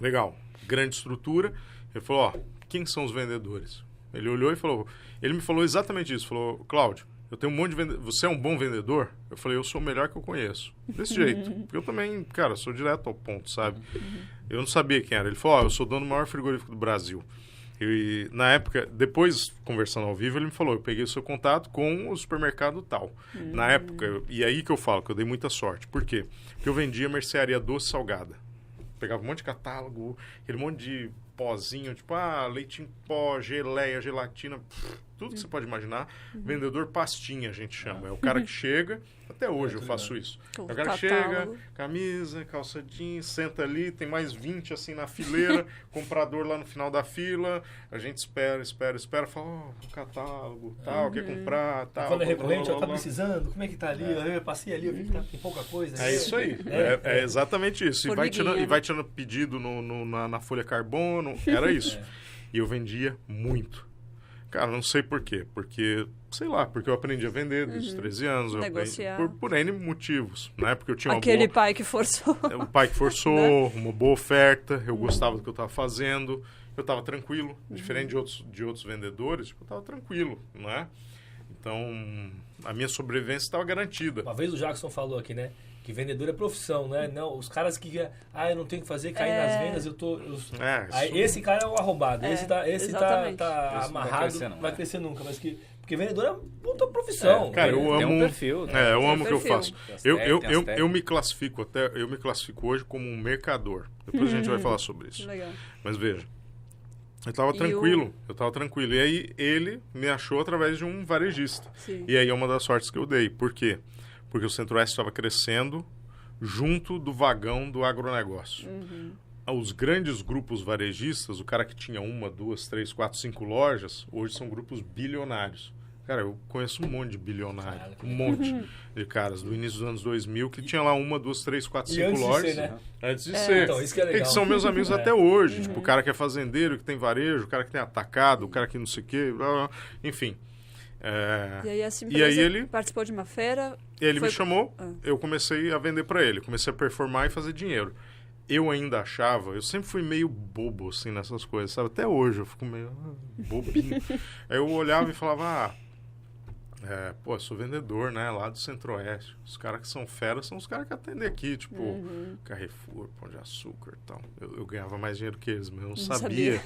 Legal, grande estrutura. Ele falou, ó, quem são os vendedores? Ele olhou e falou, ele me falou exatamente isso, falou, Cláudio, eu tenho um monte de vendedor, você é um bom vendedor? Eu falei, eu sou o melhor que eu conheço. Desse jeito, porque eu também, cara, sou direto ao ponto, sabe? Eu não sabia quem era. Ele falou, ó, eu sou dono do maior frigorífico do Brasil. E na época, depois, conversando ao vivo, ele me falou, eu peguei o seu contato com o supermercado tal. Na época, e aí que eu falo, que eu dei muita sorte. Por quê? Porque eu vendia mercearia doce salgada. Pegava um monte de catálogo, aquele monte de pozinho, tipo, leite em pó, geleia, gelatina, tudo que você pode imaginar. Vendedor pastinha, a gente chama. É o cara que chega, até hoje eu faço isso. É o cara que chega, camisa, calça jeans, senta ali, tem mais 20 assim na fileira, comprador lá no final da fila, a gente espera, fala, o catálogo, tal, quer comprar, tal. Quando é recorrente, tá precisando, como é que tá ali? Eu passei ali, eu vi que tem pouca coisa. É isso aí, é exatamente isso. E vai tirando pedido na folha carbono, era isso. E eu vendia muito. Cara, não sei por quê. Porque, sei lá, porque eu aprendi a vender desde os 13 anos. Negociar. Por N motivos, né? Porque eu tinha pai que forçou. O pai que forçou, uma boa oferta, eu gostava do que eu estava fazendo, eu estava tranquilo. Diferente de outros vendedores, eu estava tranquilo, não é? Então, a minha sobrevivência estava garantida. Uma vez o Jackson falou aqui, né? Que vendedor é profissão, né? Não, os caras que... eu não tenho que fazer, cair nas vendas, esse cara é o arrombado. Esse tá amarrado, não vai crescer nunca. Mas porque vendedor é uma puta profissão. Cara, eu amo... Tem um perfil, né? Eu amo o que eu faço. Eu me classifico hoje como um mercador. Depois a gente vai falar sobre isso. Legal. Mas veja, eu estava tranquilo. E aí ele me achou através de um varejista. Sim. E aí é uma das sortes que eu dei. Por quê? Porque o Centro-Oeste estava crescendo junto do vagão do agronegócio. Os grandes grupos varejistas, o cara que tinha 1, 2, 3, 4, 5 lojas, hoje são grupos bilionários. Cara, eu conheço um monte de bilionário, um monte de caras do início dos anos 2000 que tinha lá 1, 2, 3, 4, 5 lojas. Antes de ser. Então, isso que é legal. Que são meus amigos até hoje. Tipo, o cara que é fazendeiro, que tem varejo, o cara que tem atacado, o cara que não sei o quê, enfim. E aí essa empresa ele participou de uma feira. Ele me chamou, eu comecei a vender para ele, comecei a performar e fazer dinheiro. Eu ainda achava, eu sempre fui meio bobo assim nessas coisas, sabe? Até hoje eu fico meio bobinho. Aí eu olhava e falava, eu sou vendedor, né? Lá do Centro-Oeste. Os caras que são feras são os caras que atendem aqui, tipo Carrefour, Pão de Açúcar e tal. Eu ganhava mais dinheiro que eles, mas eu não sabia.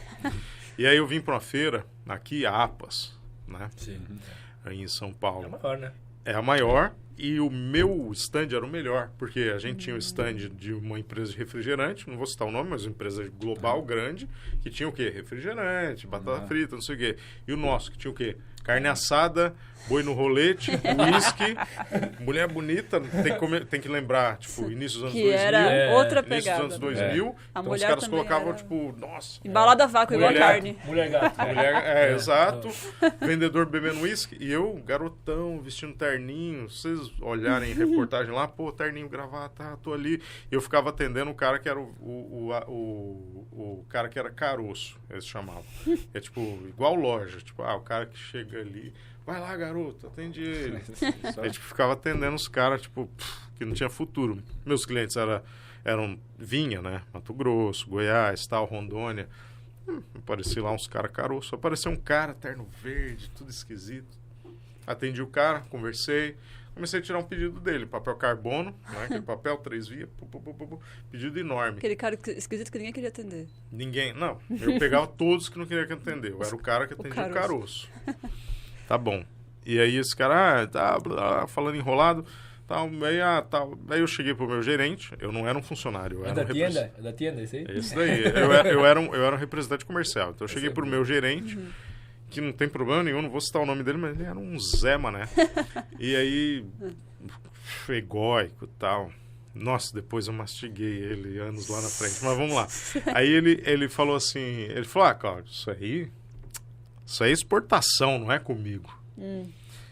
E aí eu vim para uma feira aqui, Apas, né? Sim. Aí em São Paulo. É a maior, né? É a maior e o meu stand era o melhor, porque a gente tinha um stand de uma empresa de refrigerante, não vou citar o nome, mas uma empresa global grande, que tinha o quê? Refrigerante, batata frita, não sei o quê. E o nosso, que tinha o quê? Carne assada, boi no rolete, uísque, mulher bonita, tem que lembrar, tipo, início dos anos 2000. Era outra pegada. Início dos anos 2000, então os caras colocavam, tipo, nossa... Embalada a vácuo igual a carne. Mulher gato. Exato. Vendedor bebendo uísque. E eu, garotão, vestindo terninho. Vocês olharem reportagem lá, pô, terninho, gravata, tô ali. E eu ficava atendendo o cara que era o cara que era caroço, eles chamavam. É tipo, igual loja. Tipo, o cara que chega ali, vai lá, garoto, atende ele. A gente ficava atendendo os caras, tipo, que não tinha futuro. Meus clientes eram vinha, né? Mato Grosso, Goiás, tal, Rondônia. Aparecia lá uns caras caroços. Apareceu um cara, terno verde, tudo esquisito. Atendi o cara, conversei. Comecei a tirar um pedido dele, papel carbono, né? Aquele papel 3 vias, pedido enorme. Aquele cara esquisito que ninguém queria atender. Ninguém, não. Eu pegava todos que não queriam que atender. Eu era o cara que atendia o caroço. Tá bom. E aí esse cara, falando enrolado, tal, aí eu cheguei pro meu gerente, eu não era um funcionário. É da tienda, esse aí? Esse daí. Eu era um representante comercial. Então eu cheguei pro meu gerente, que não tem problema nenhum, não vou citar o nome dele, mas ele era um Zé Mané. E aí, egóico e tal. Nossa, depois eu mastiguei ele anos lá na frente, mas vamos lá. Aí ele falou assim, ele falou, Cláudio, isso aí é exportação, não é comigo.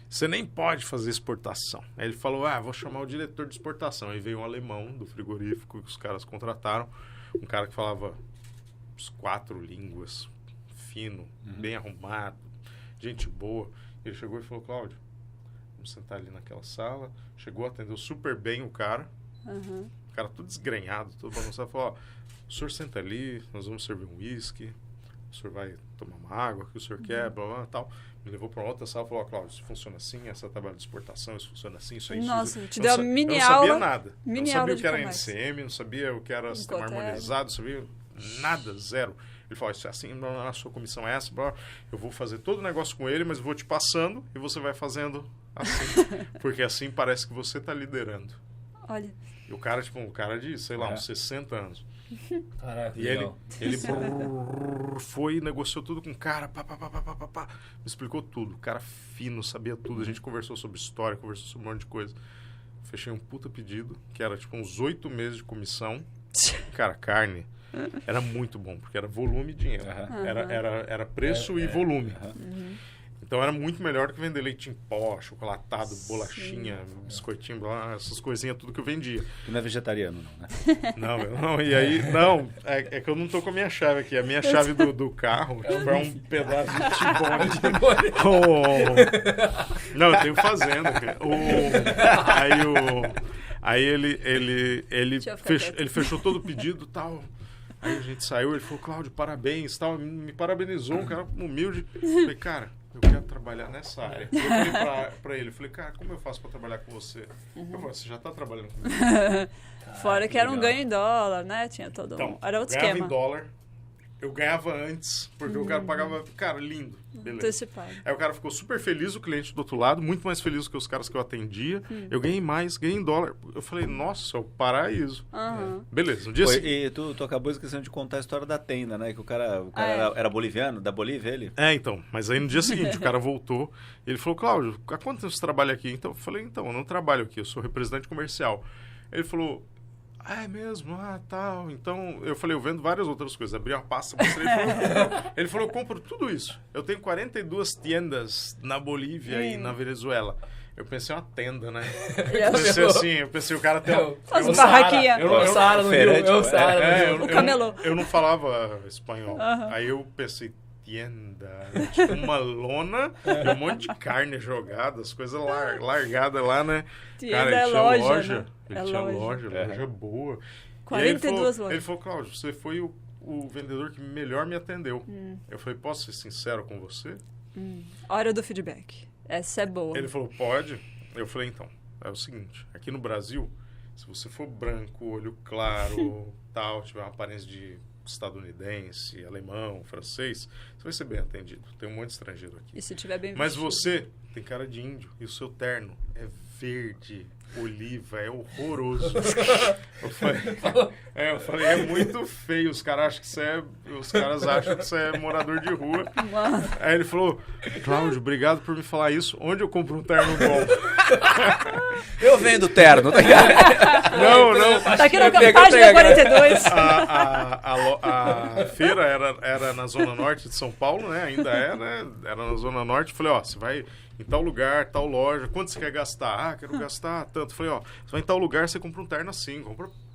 Você nem pode fazer exportação. Aí ele falou, vou chamar o diretor de exportação. Aí veio um alemão do frigorífico que os caras contrataram, um cara que falava uns 4 línguas, fino, bem arrumado, gente boa. Ele chegou e falou, Cláudio, vamos sentar ali naquela sala. Chegou, atendeu super bem o cara. O cara tudo desgrenhado, tudo bagunçado. Falou, o senhor senta ali, nós vamos servir um uísque, o senhor vai tomar uma água que o senhor quer, blá, blá, tal. Me levou para uma outra sala e falou, Cláudio, isso funciona assim, essa tabela de exportação, isso funciona assim, isso aí. Nossa, isso. Te deu uma mini aula. Eu não sabia nada. Não sabia o que era NCM, não sabia o que era sistema harmonizado, não sabia nada, zero. Ele falou, isso é assim, a sua comissão é essa, eu vou fazer todo o negócio com ele, mas eu vou te passando e você vai fazendo assim. Porque assim parece que você está liderando. Olha. E o cara, tipo, um cara de, sei lá, uns 60 anos. Caraca, e ele foi e negociou tudo com o cara, me explicou tudo. O cara fino, sabia tudo. A gente conversou sobre história, conversou sobre um monte de coisa. Fechei um puta pedido, que era tipo uns 8 meses de comissão. Cara, carne. Era muito bom, porque era volume e dinheiro. Era preço e volume. Então era muito melhor do que vender leite em pó, chocolatado, bolachinha, biscoitinho, blá, essas coisinhas, tudo que eu vendia. Tu não é vegetariano, não, né? Não, e aí, é que eu não tô com a minha chave aqui. A minha chave do carro é um pedaço de tibone. Não, eu tenho fazenda. Aí ele fechou todo o pedido e tal. Aí a gente saiu, ele falou, Cláudio, parabéns, tal. Me parabenizou, um cara humilde. Eu falei, cara, eu quero trabalhar nessa área. Eu falei pra ele, cara, como eu faço pra trabalhar com você? Eu falei, você já tá trabalhando comigo? Fora que era um ganho em dólar, né? Tinha todo era outro esquema. Ganhava em dólar. Eu ganhava antes, porque o cara pagava... Cara, lindo. Beleza. Antecipado. Aí o cara ficou super feliz, o cliente do outro lado, muito mais feliz que os caras que eu atendia. Eu ganhei mais, ganhei em dólar. Eu falei, nossa, é o paraíso. Beleza, um dia seguinte... E tu acabou esquecendo de contar a história da tenda, né? Que o cara era boliviano, da Bolívia, ele? Então. Mas aí no dia seguinte o cara voltou e ele falou, Cláudio, há quanto tempo você trabalha aqui? Então eu falei, eu não trabalho aqui, eu sou representante comercial. Ele falou... é mesmo? Tal. Então, eu falei, eu vendo várias outras coisas. Abri uma pasta, mostrei. Ele falou, eu compro tudo isso. Eu tenho 42 tiendas na Bolívia e na Venezuela. Eu pensei uma tenda, né? Eu pensei o cara tem uma barraquinha. O camelô. Eu não falava espanhol. Aí eu pensei, tienda, tipo uma lona e um monte de carne jogada, as coisas largadas lá, né? Tienda cara, ele tinha loja. Né? Ele tinha loja boa. 42 lojas. Ele falou, Cláudio, você foi o vendedor que melhor me atendeu. Eu falei, posso ser sincero com você? Hora do feedback. Essa é boa. Ele falou, pode. Eu falei, então, é o seguinte, aqui no Brasil, se você for branco, olho claro, tal, tiver uma aparência de estadunidense, alemão, francês, você vai ser bem atendido. Tem um monte de estrangeiro aqui. E se tiver bem Mas você tem cara de índio e o seu terno é verde, oliva, é horroroso. Eu falei, é muito feio. Os caras acham que você é morador de rua. Mano. Aí ele falou, Cláudio, obrigado por me falar isso. Onde eu compro um terno bom? Eu vendo terno, tá ligado? Não. Tá aqui na página 42. A feira era na Zona Norte de São Paulo, né? Ainda é, né? Era na Zona Norte. Falei, você vai em tal lugar, tal loja. Quanto você quer gastar? Quero gastar tanto. Falei, você vai em tal lugar, você compra um terno assim.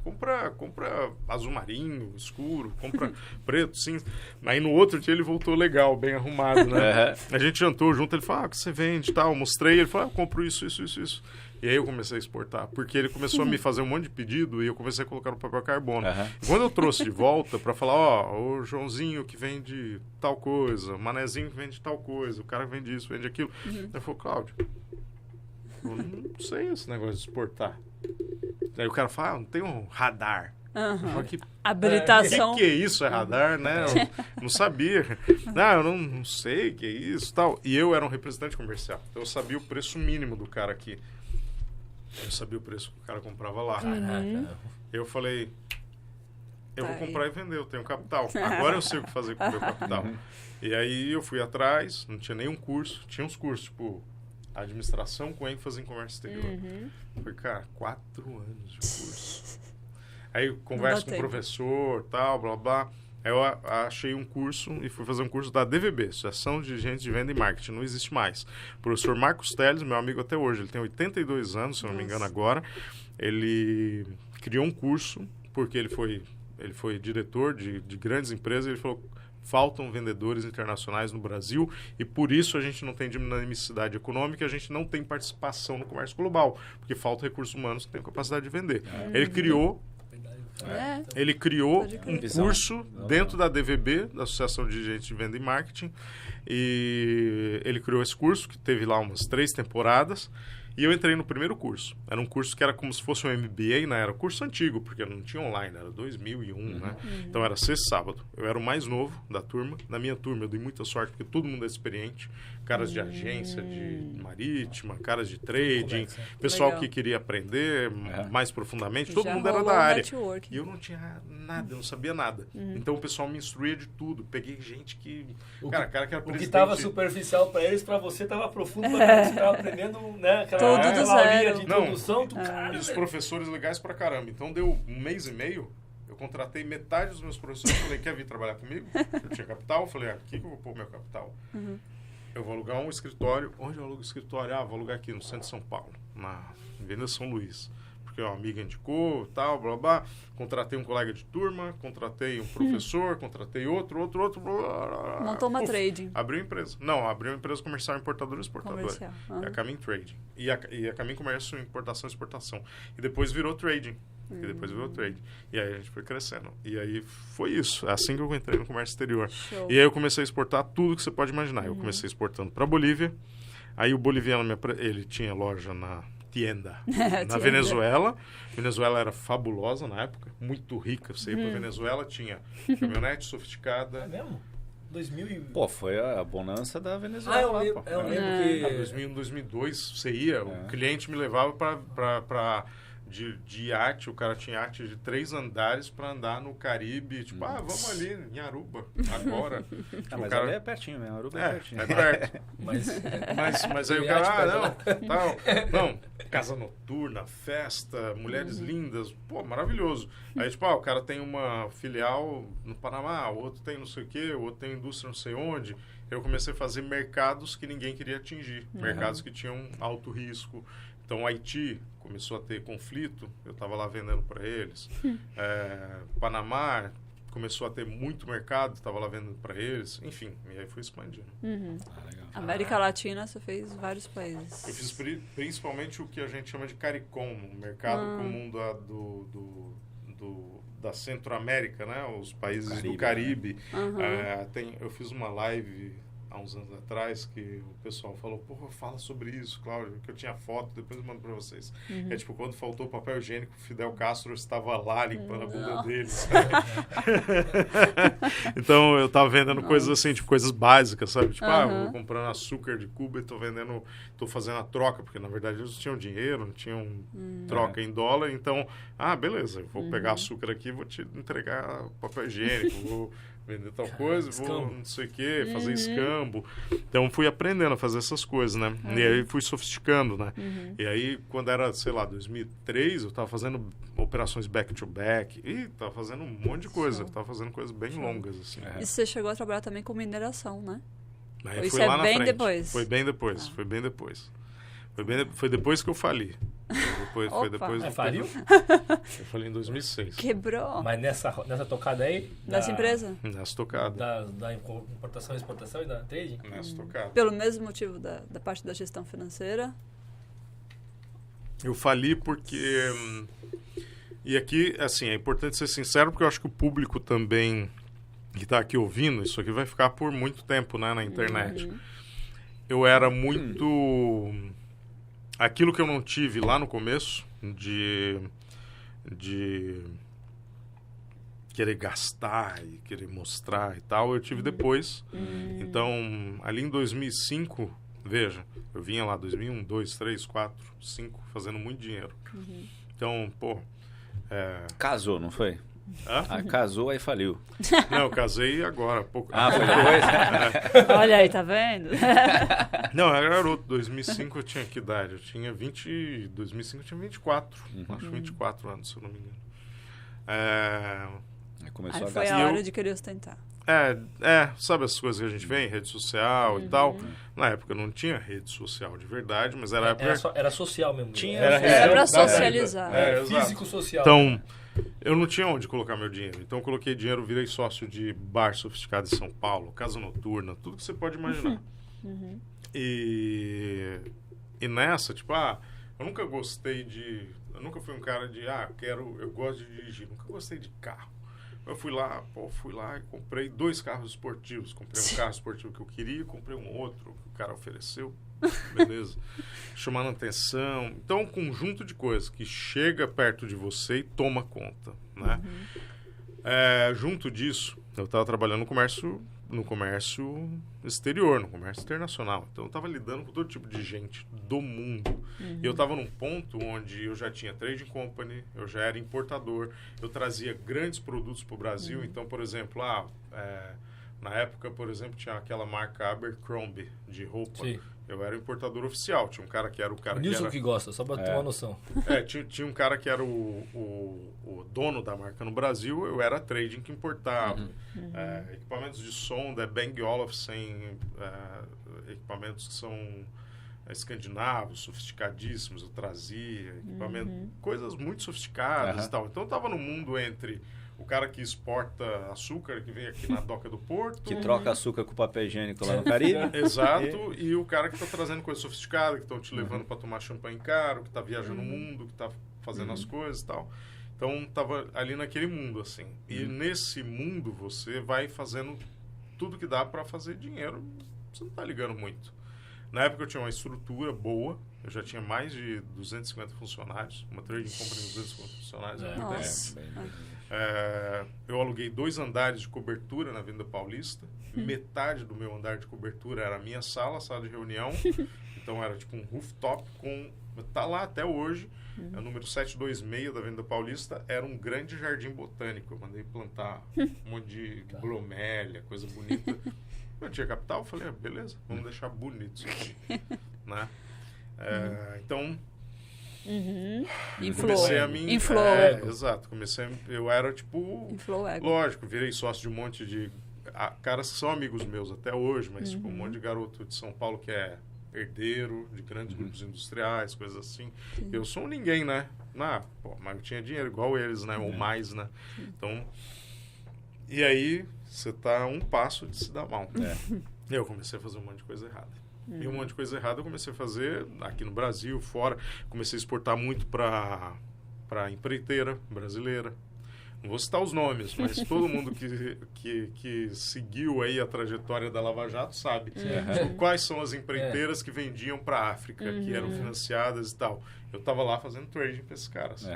Compra azul marinho, escuro, compra preto, cinza. Aí no outro dia ele voltou legal, bem arrumado, né? A gente jantou junto, ele falou, o que você vende e tal. Mostrei, ele falou, eu compro isso. E aí eu comecei a exportar, porque ele começou a me fazer um monte de pedido e eu comecei a colocar no papel carbono. E quando eu trouxe de volta para falar, o Joãozinho que vende tal coisa, o Manezinho que vende tal coisa, o cara que vende isso, vende aquilo. Eu falei, Cláudio, Eu não sei esse negócio de exportar. Aí o cara fala, não tem um radar. Habilitação. O que é isso? É radar, né? Eu não sabia. Eu não sei o que é isso tal. E eu era um representante comercial. Então eu sabia o preço mínimo do cara aqui. Eu sabia o preço que o cara comprava lá. Eu falei, eu vou comprar e vender, eu tenho capital. Agora eu sei o que fazer com o meu capital. E aí eu fui atrás, não tinha nenhum curso. Tinha uns cursos, tipo, administração com ênfase em comércio exterior. Foi, cara, 4 anos de curso. Aí eu converso com o professor, tal, blá, blá. Aí eu achei um curso e fui fazer um curso da DVB, Associação de Dirigentes de Venda e Marketing. Não existe mais. O professor Marcos Teles, meu amigo até hoje, ele tem 82 anos, se eu não me engano agora. Ele criou um curso, porque ele foi diretor de grandes empresas. Ele falou, faltam vendedores internacionais no Brasil e por isso a gente não tem dinamicidade econômica, a gente não tem participação no comércio global, porque falta recursos humanos que tenham capacidade de vender. Ele criou um curso dentro da DVB, da Associação de Dirigentes de Venda e Marketing, e ele criou esse curso, que teve lá umas 3 temporadas, e eu entrei no primeiro curso. Era um curso que era como se fosse um MBA, né? Era um curso antigo, porque não tinha online, era 2001, né? Então era sexta e sábado. Eu era o mais novo da turma. Na minha turma eu dei muita sorte, porque todo mundo é experiente. Caras de agência, de marítima, caras de trading, pessoal que queria aprender mais profundamente. Todo mundo era da área. E eu não tinha nada, eu não sabia nada. Então o pessoal me instruía de tudo. Peguei gente que... cara que era presidente. O que estava superficial para eles, para você estava profundo, para você estava aprendendo, né? Aquela aulinha de introdução. E os professores legais pra caramba. Então deu 1 mês e meio, eu contratei metade dos meus professores. Falei, quer vir trabalhar comigo? Eu tinha capital. Eu falei, aqui que eu vou pôr meu capital. Eu vou alugar um escritório. Onde eu alugo o escritório? Vou alugar aqui no centro de São Paulo, na Avenida São Luís. Porque uma amiga indicou, tal, blá, blá. Contratei um colega de turma, contratei um professor, contratei outro. Blá, blá. Montou uma trading. Abri uma empresa. Não, abri uma empresa comercial importadora e exportadora. É a Camin Trading. E a Camin Comércio, importação e exportação. E depois virou trading. E aí a gente foi crescendo. E aí foi isso. É assim que eu entrei no comércio exterior. Show. E aí eu comecei a exportar tudo que você pode imaginar. Eu comecei exportando para Bolívia. Aí o boliviano, ele tinha loja na Tienda, na Venezuela. Venezuela era fabulosa na época, muito rica. Você ia para Venezuela, tinha caminhonete sofisticada. É mesmo? 2000 Pô, foi a bonança da Venezuela. Eu lembro que... 2001, 2002, você ia, o cliente me levava para de iate, o cara tinha iate de 3 andares para andar no Caribe, tipo, vamos ali em Aruba, agora. Mas ali é pertinho, né? Aruba é pertinho. É perto. mas aí o cara, não, casa noturna, festa, mulheres lindas, pô, maravilhoso. Aí, tipo, o cara tem uma filial no Panamá, o outro tem não sei o quê, o outro tem indústria não sei onde. Eu comecei a fazer mercados que ninguém queria atingir, mercados que tinham alto risco. Então, o Haiti começou a ter conflito, eu estava lá vendendo para eles. Panamá começou a ter muito mercado, estava lá vendendo para eles. Enfim, e aí foi expandindo. Legal. América Latina, você fez vários países. Eu fiz principalmente o que a gente chama de CARICOM, o mercado comum da Centro-América, né? Os países do Caribe. Né? Eu fiz uma live há uns anos atrás que o pessoal falou, porra, fala sobre isso, Cláudio, que eu tinha foto, depois eu mando para vocês. É tipo, quando faltou papel higiênico, Fidel Castro estava lá limpando a bunda deles. Então, eu tava vendendo coisas assim, tipo, coisas básicas, sabe? Tipo, eu vou comprando açúcar de Cuba e tô fazendo a troca, porque na verdade eles não tinham dinheiro, não tinham troca em dólar, então, beleza, eu vou pegar açúcar aqui e vou te entregar papel higiênico, vou vender tal coisa, vou não sei o que, fazer escambo. Então, fui aprendendo a fazer essas coisas, né? E aí, fui sofisticando, né? E aí, quando era, sei lá, 2003, eu tava fazendo operações back-to-back e tava fazendo um monte de coisa. Eu tava fazendo coisas bem longas, assim. E você chegou a trabalhar também com mineração, né? Aí, isso é bem depois? Foi bem depois, Foi depois que eu fali. Foi depois faliu? Eu falei em 2006. Quebrou. Mas nessa tocada aí? Dessa empresa? Nessa tocada. Da importação e exportação e da trading? Nessa tocada. Pelo mesmo motivo da parte da gestão financeira? Eu fali porque... E aqui, assim, é importante ser sincero, porque eu acho que o público também que está aqui ouvindo, isso aqui vai ficar por muito tempo, né, na internet. Eu era muito... aquilo que eu não tive lá no começo, de querer gastar e querer mostrar e tal, eu tive depois. Então, ali em 2005, veja, eu vinha lá 2001, 2, 3, 4, 5, fazendo muito dinheiro. Então, pô... Casou, não foi? Casou, aí faliu. Não, eu casei agora, há pouco. Foi depois? Olha aí, tá vendo? Não, eu era garoto. 2005 eu tinha que idade? Eu tinha 20... 2005 eu tinha 24. Acho 24 anos, se eu não me engano. Aí foi a hora de querer ostentar. Sabe as coisas que a gente vê em rede social e tal? Na época não tinha rede social de verdade, mas era... Era social mesmo. Era pra socializar. Físico social. Então... Eu não tinha onde colocar meu dinheiro. Então, eu coloquei dinheiro, virei sócio de bar sofisticado em São Paulo, casa noturna, tudo que você pode imaginar. E nessa, tipo, eu nunca gostei de... Eu nunca fui um cara de, eu gosto de dirigir. Nunca gostei de carro. Eu fui lá e comprei 2 carros esportivos. Comprei um carro esportivo que eu queria, comprei um outro que o cara ofereceu. Beleza. Chamando atenção. Então, um conjunto de coisas que chega perto de você e toma conta, né? Junto disso, eu estava trabalhando no comércio exterior, no comércio internacional. Então, eu estava lidando com todo tipo de gente do mundo. E eu estava num ponto onde eu já tinha trading company, eu já era importador, eu trazia grandes produtos para o Brasil. Então, por exemplo, na época, por exemplo, tinha aquela marca Abercrombie de roupa. Sim. Eu era o importador oficial. Tinha um cara que era o cara Nilson que gosta, só para ter uma noção. Tinha um cara que era o dono da marca no Brasil. Eu era trading que importava. Equipamentos de som da Bang Olufsen, equipamentos que são escandinavos, sofisticadíssimos. Eu trazia coisas muito sofisticadas e tal. Então, eu estava no mundo entre... O cara que exporta açúcar, que vem aqui na doca do porto. Que troca açúcar com papel higiênico lá no Caribe. Exato. E o cara que está trazendo coisa sofisticada, que estão te levando para tomar champanhe caro, que está viajando o mundo, que está fazendo as coisas e tal. Então, estava ali naquele mundo, assim. E nesse mundo, você vai fazendo tudo que dá para fazer dinheiro. Você não está ligando muito. Na época, eu tinha uma estrutura boa. Eu já tinha mais de 250 funcionários. Uma trading company de 250 funcionários. Nossa. Eu aluguei 2 andares de cobertura na Avenida Paulista. Metade do meu andar de cobertura era a minha sala de reunião. Então, era tipo um rooftop com... Tá lá até hoje. É o número 726 da Avenida Paulista. Era um grande jardim botânico. Eu mandei plantar um monte de bromélia, coisa bonita. Eu tinha capital, eu falei, beleza, vamos deixar bonito isso aqui, né? Então, comecei a me... exato, eu era tipo... Lógico, virei sócio de um monte de... caras que são amigos meus até hoje, mas tipo, um monte de garoto de São Paulo que é herdeiro de grandes grupos industriais, coisas assim. Eu sou um ninguém, né? Mas eu tinha dinheiro igual eles, né? Ou mais, né? Então... E aí, você tá a um passo de se dar mal. E eu comecei a fazer um monte de coisa errada. E um monte de coisa errada eu comecei a fazer aqui no Brasil, fora. Comecei a exportar muito para empreiteira brasileira. Não vou citar os nomes, mas todo mundo que seguiu aí a trajetória da Lava Jato sabe quais são as empreiteiras que vendiam para a África, que eram financiadas e tal. Eu estava lá fazendo trading para esses caras.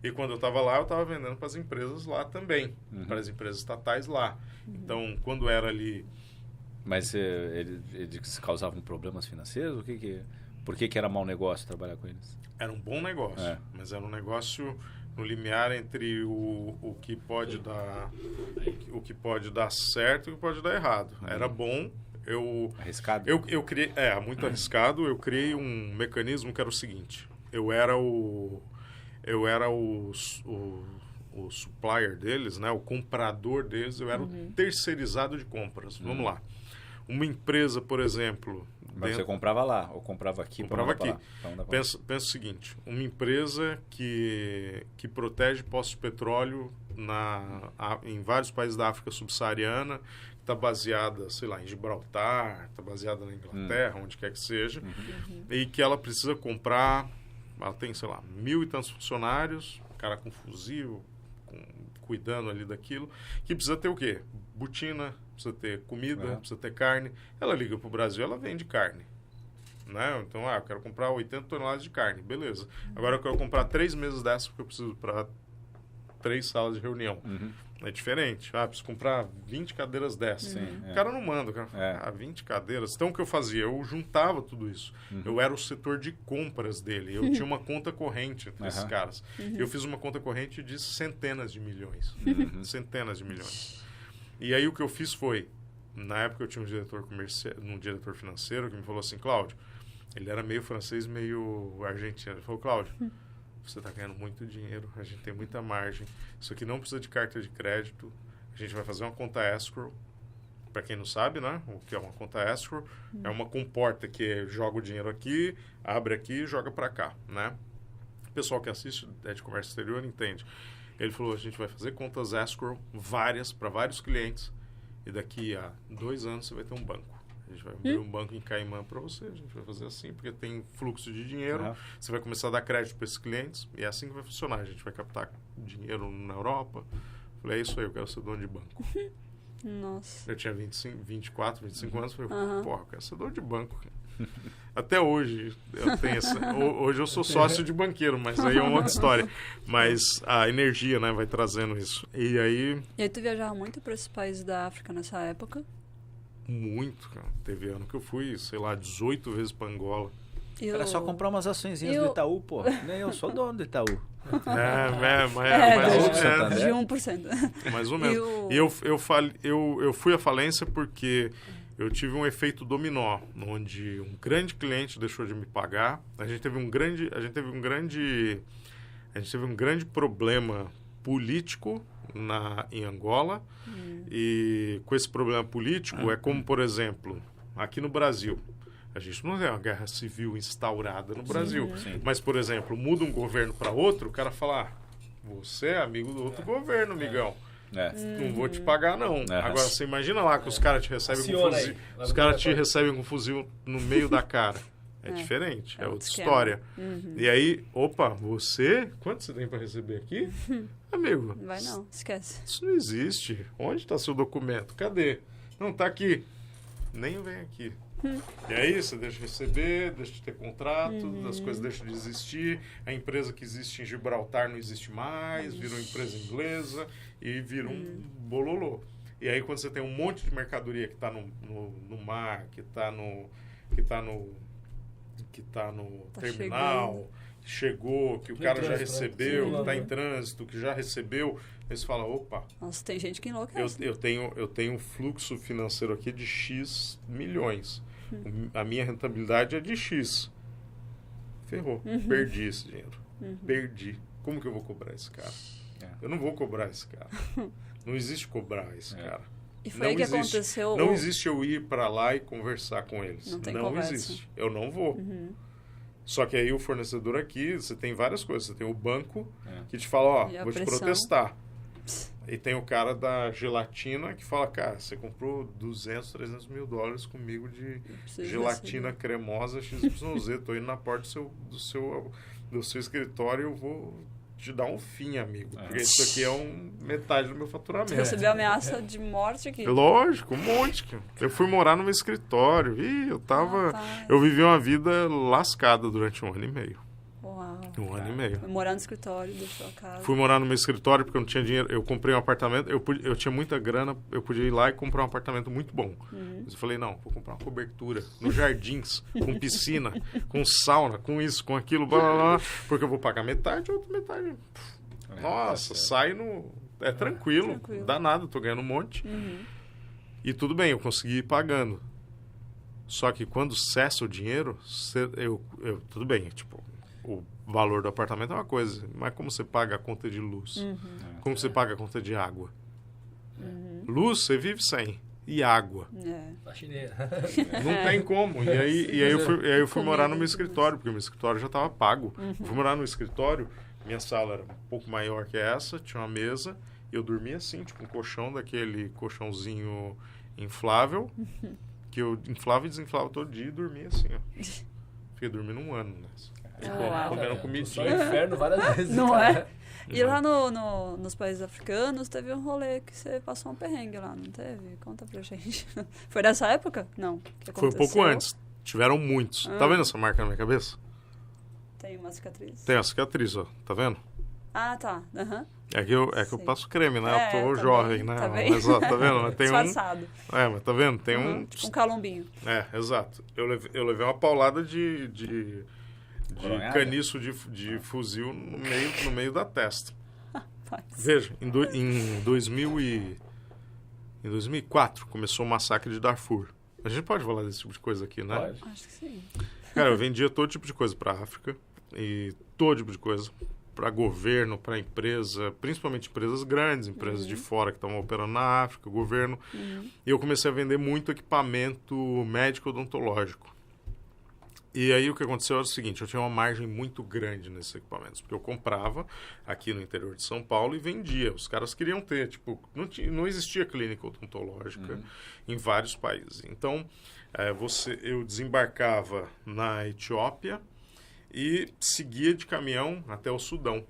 E quando eu estava lá, eu estava vendendo para as empresas lá também, para as empresas estatais lá. Então, quando era ali... Mas eles causavam problemas financeiros? Por que era mau negócio trabalhar com eles? Era um bom negócio, mas era um negócio... no limiar entre o que pode dar certo e o que pode dar errado. Era bom. Arriscado? Eu criei... muito arriscado. Eu criei um mecanismo que era o seguinte. Eu era o supplier deles, né? O comprador deles. Eu era o terceirizado de compras. Vamos lá. Uma empresa, por exemplo... Mas você comprava lá ou comprava aqui? Comprava aqui. Pensa o seguinte, uma empresa que protege poços de petróleo em vários países da África subsaariana, que está baseada, sei lá, em Gibraltar, está baseada na Inglaterra, onde quer que seja, e que ela precisa comprar, ela tem, sei lá, 1.000 e tantos funcionários, cara com fuzil, cuidando ali daquilo, que precisa ter o quê? Botina, precisa ter comida, precisa ter carne. Ela liga para o Brasil, ela vende carne. né? Então, eu quero comprar 80 toneladas de carne, beleza. Agora eu quero comprar 3 mesas dessas porque eu preciso para 3 salas de reunião. É diferente. Preciso comprar 20 cadeiras dessas. O cara não manda. O cara fala, 20 cadeiras. Então, o que eu fazia? Eu juntava tudo isso. Eu era o setor de compras dele. Eu tinha uma conta corrente entre esses caras. Eu fiz uma conta corrente de centenas de milhões. Centenas de milhões. E aí, o que eu fiz foi... Na época, eu tinha um diretor financeiro que me falou assim, Cláudio, ele era meio francês, meio argentino. Ele falou, Cláudio, você está ganhando muito dinheiro, a gente tem muita margem, isso aqui não precisa de carta de crédito, a gente vai fazer uma conta escrow. Para quem não sabe, né, o que é uma conta escrow, é uma comporta que joga o dinheiro aqui, abre aqui e joga para cá, né? O pessoal que assiste de comércio exterior entende. Ele falou, a gente vai fazer contas escrow, várias, para vários clientes, e daqui a 2 anos você vai ter um banco. A gente vai abrir um banco em Caimã para você. A gente vai fazer assim, porque tem fluxo de dinheiro. Você vai começar a dar crédito para esses clientes. E é assim que vai funcionar. A gente vai captar dinheiro na Europa. Falei, é isso aí, eu quero ser dono de banco. Nossa. Eu tinha 24, 25 anos. Falei, porra, eu quero ser dono de banco. Até hoje eu tenho hoje eu sou sócio de banqueiro, mas aí é uma outra história. Mas a energia, né, vai trazendo isso. E aí tu viajava muito para esses países da África nessa época? Muito, cara. Teve ano que eu fui, sei lá, 18 vezes para Angola. Era só comprar umas açõezinhas do Itaú, pô. Nem eu sou dono do Itaú. De 1%. Mais ou menos. E eu fui à falência porque eu tive um efeito dominó, onde um grande cliente deixou de me pagar. A gente teve um grande problema político em Angola. E com esse problema político é como, por exemplo, aqui no Brasil. A gente não tem uma guerra civil instaurada no Brasil. Mas, por exemplo, muda um governo para outro, o cara fala, você é amigo do outro governo, amigão. Não vou te pagar, não. Agora, você imagina lá que os caras te recebem com fuzil. Os caras te recebem com fuzil no meio da cara. É diferente, é outra história. E aí, você? Quanto você tem para receber aqui? Amigo. Vai não, esquece. Isso não existe. Onde está seu documento? Cadê? Não, tá aqui. Nem vem aqui. E aí, você deixa de receber, deixa de ter contrato, as coisas deixam de existir, a empresa que existe em Gibraltar não existe mais, vira uma empresa inglesa e vira um bololô. E aí, quando você tem um monte de mercadoria que está no mar, que está no terminal, chegou, que o cara já recebeu, que está em trânsito, que já recebeu, aí você fala, opa... Nossa, tem gente que enlouquece. Eu tenho um fluxo financeiro aqui de X milhões. A minha rentabilidade é de X. Ferrou. Perdi esse dinheiro. Perdi. Como que eu vou cobrar esse cara? Eu não vou cobrar esse cara. Não existe cobrar esse cara. E foi aí que aconteceu... Não existe eu ir para lá e conversar com eles. Não existe. Eu não vou. Só que aí o fornecedor aqui, você tem várias coisas. Você tem o banco que te fala, vou te protestar. E tem o cara da gelatina que fala, cara, você comprou 200, 300 mil dólares comigo de gelatina cremosa XYZ. Tô indo na porta do seu escritório e eu vou te dar um fim, amigo. Porque isso aqui é metade do meu faturamento. Você recebeu ameaça de morte aqui? Lógico, um monte. Eu fui morar no meu escritório. Eu vivi uma vida lascada durante 1 ano e meio. Uau. 1 ano e meio. Foi morar no escritório, deixou a casa. Fui morar no meu escritório porque eu não tinha dinheiro. Eu comprei um apartamento, eu tinha muita grana, eu podia ir lá e comprar um apartamento muito bom. Mas eu falei, não, vou comprar uma cobertura nos jardins, com piscina, com sauna, com isso, com aquilo, blá, blá, blá, porque eu vou pagar metade, a outra metade. Nossa, sai no... É tranquilo, dá nada, tô ganhando um monte. E tudo bem, eu consegui ir pagando. Só que quando cessa o dinheiro, tudo bem, tipo... O valor do apartamento é uma coisa, mas como você paga a conta de luz? Como você paga a conta de água? Luz, você vive sem. E água? Não tem como. E aí eu fui morar no meu escritório, porque o meu escritório já estava pago. Eu fui morar no escritório, minha sala era um pouco maior que essa, tinha uma mesa, e eu dormia assim, tipo um colchão, daquele colchãozinho inflável, que eu inflava e desinflava todo dia e dormia assim, ó. Fiquei dormindo 1 ano nessa. Comendo comidinha. Só inferno várias vezes. Não é? E lá nos países africanos teve um rolê que você passou um perrengue lá, não teve? Conta pra gente. Foi nessa época? Não. Foi um pouco antes. Tiveram muitos. Tá vendo essa marca na minha cabeça? Tem uma cicatriz. Tem a cicatriz, ó. Tá vendo? Ah, tá. Uhum. É que eu passo creme, né? Eu tô jovem, né? Tá bem. Mas, ó, tá vendo? Mas tem disfarçado. Mas tá vendo? Tem um... Tipo um calombinho. Exato. Eu levei uma paulada de caniço de fuzil no meio da testa. Veja, em 2004 começou o massacre de Darfur. A gente pode falar desse tipo de coisa aqui, né? Pode. Acho que sim. Cara, eu vendia todo tipo de coisa para África e todo tipo de coisa para governo, para empresa, principalmente empresas grandes, empresas de fora que estavam operando na África, governo. E eu comecei a vender muito equipamento médico odontológico. E aí o que aconteceu era o seguinte, eu tinha uma margem muito grande nesses equipamentos, porque eu comprava aqui no interior de São Paulo e vendia. Os caras queriam ter, tipo, não existia clínica odontológica em vários países. Então, eu desembarcava na Etiópia e seguia de caminhão até o Sudão.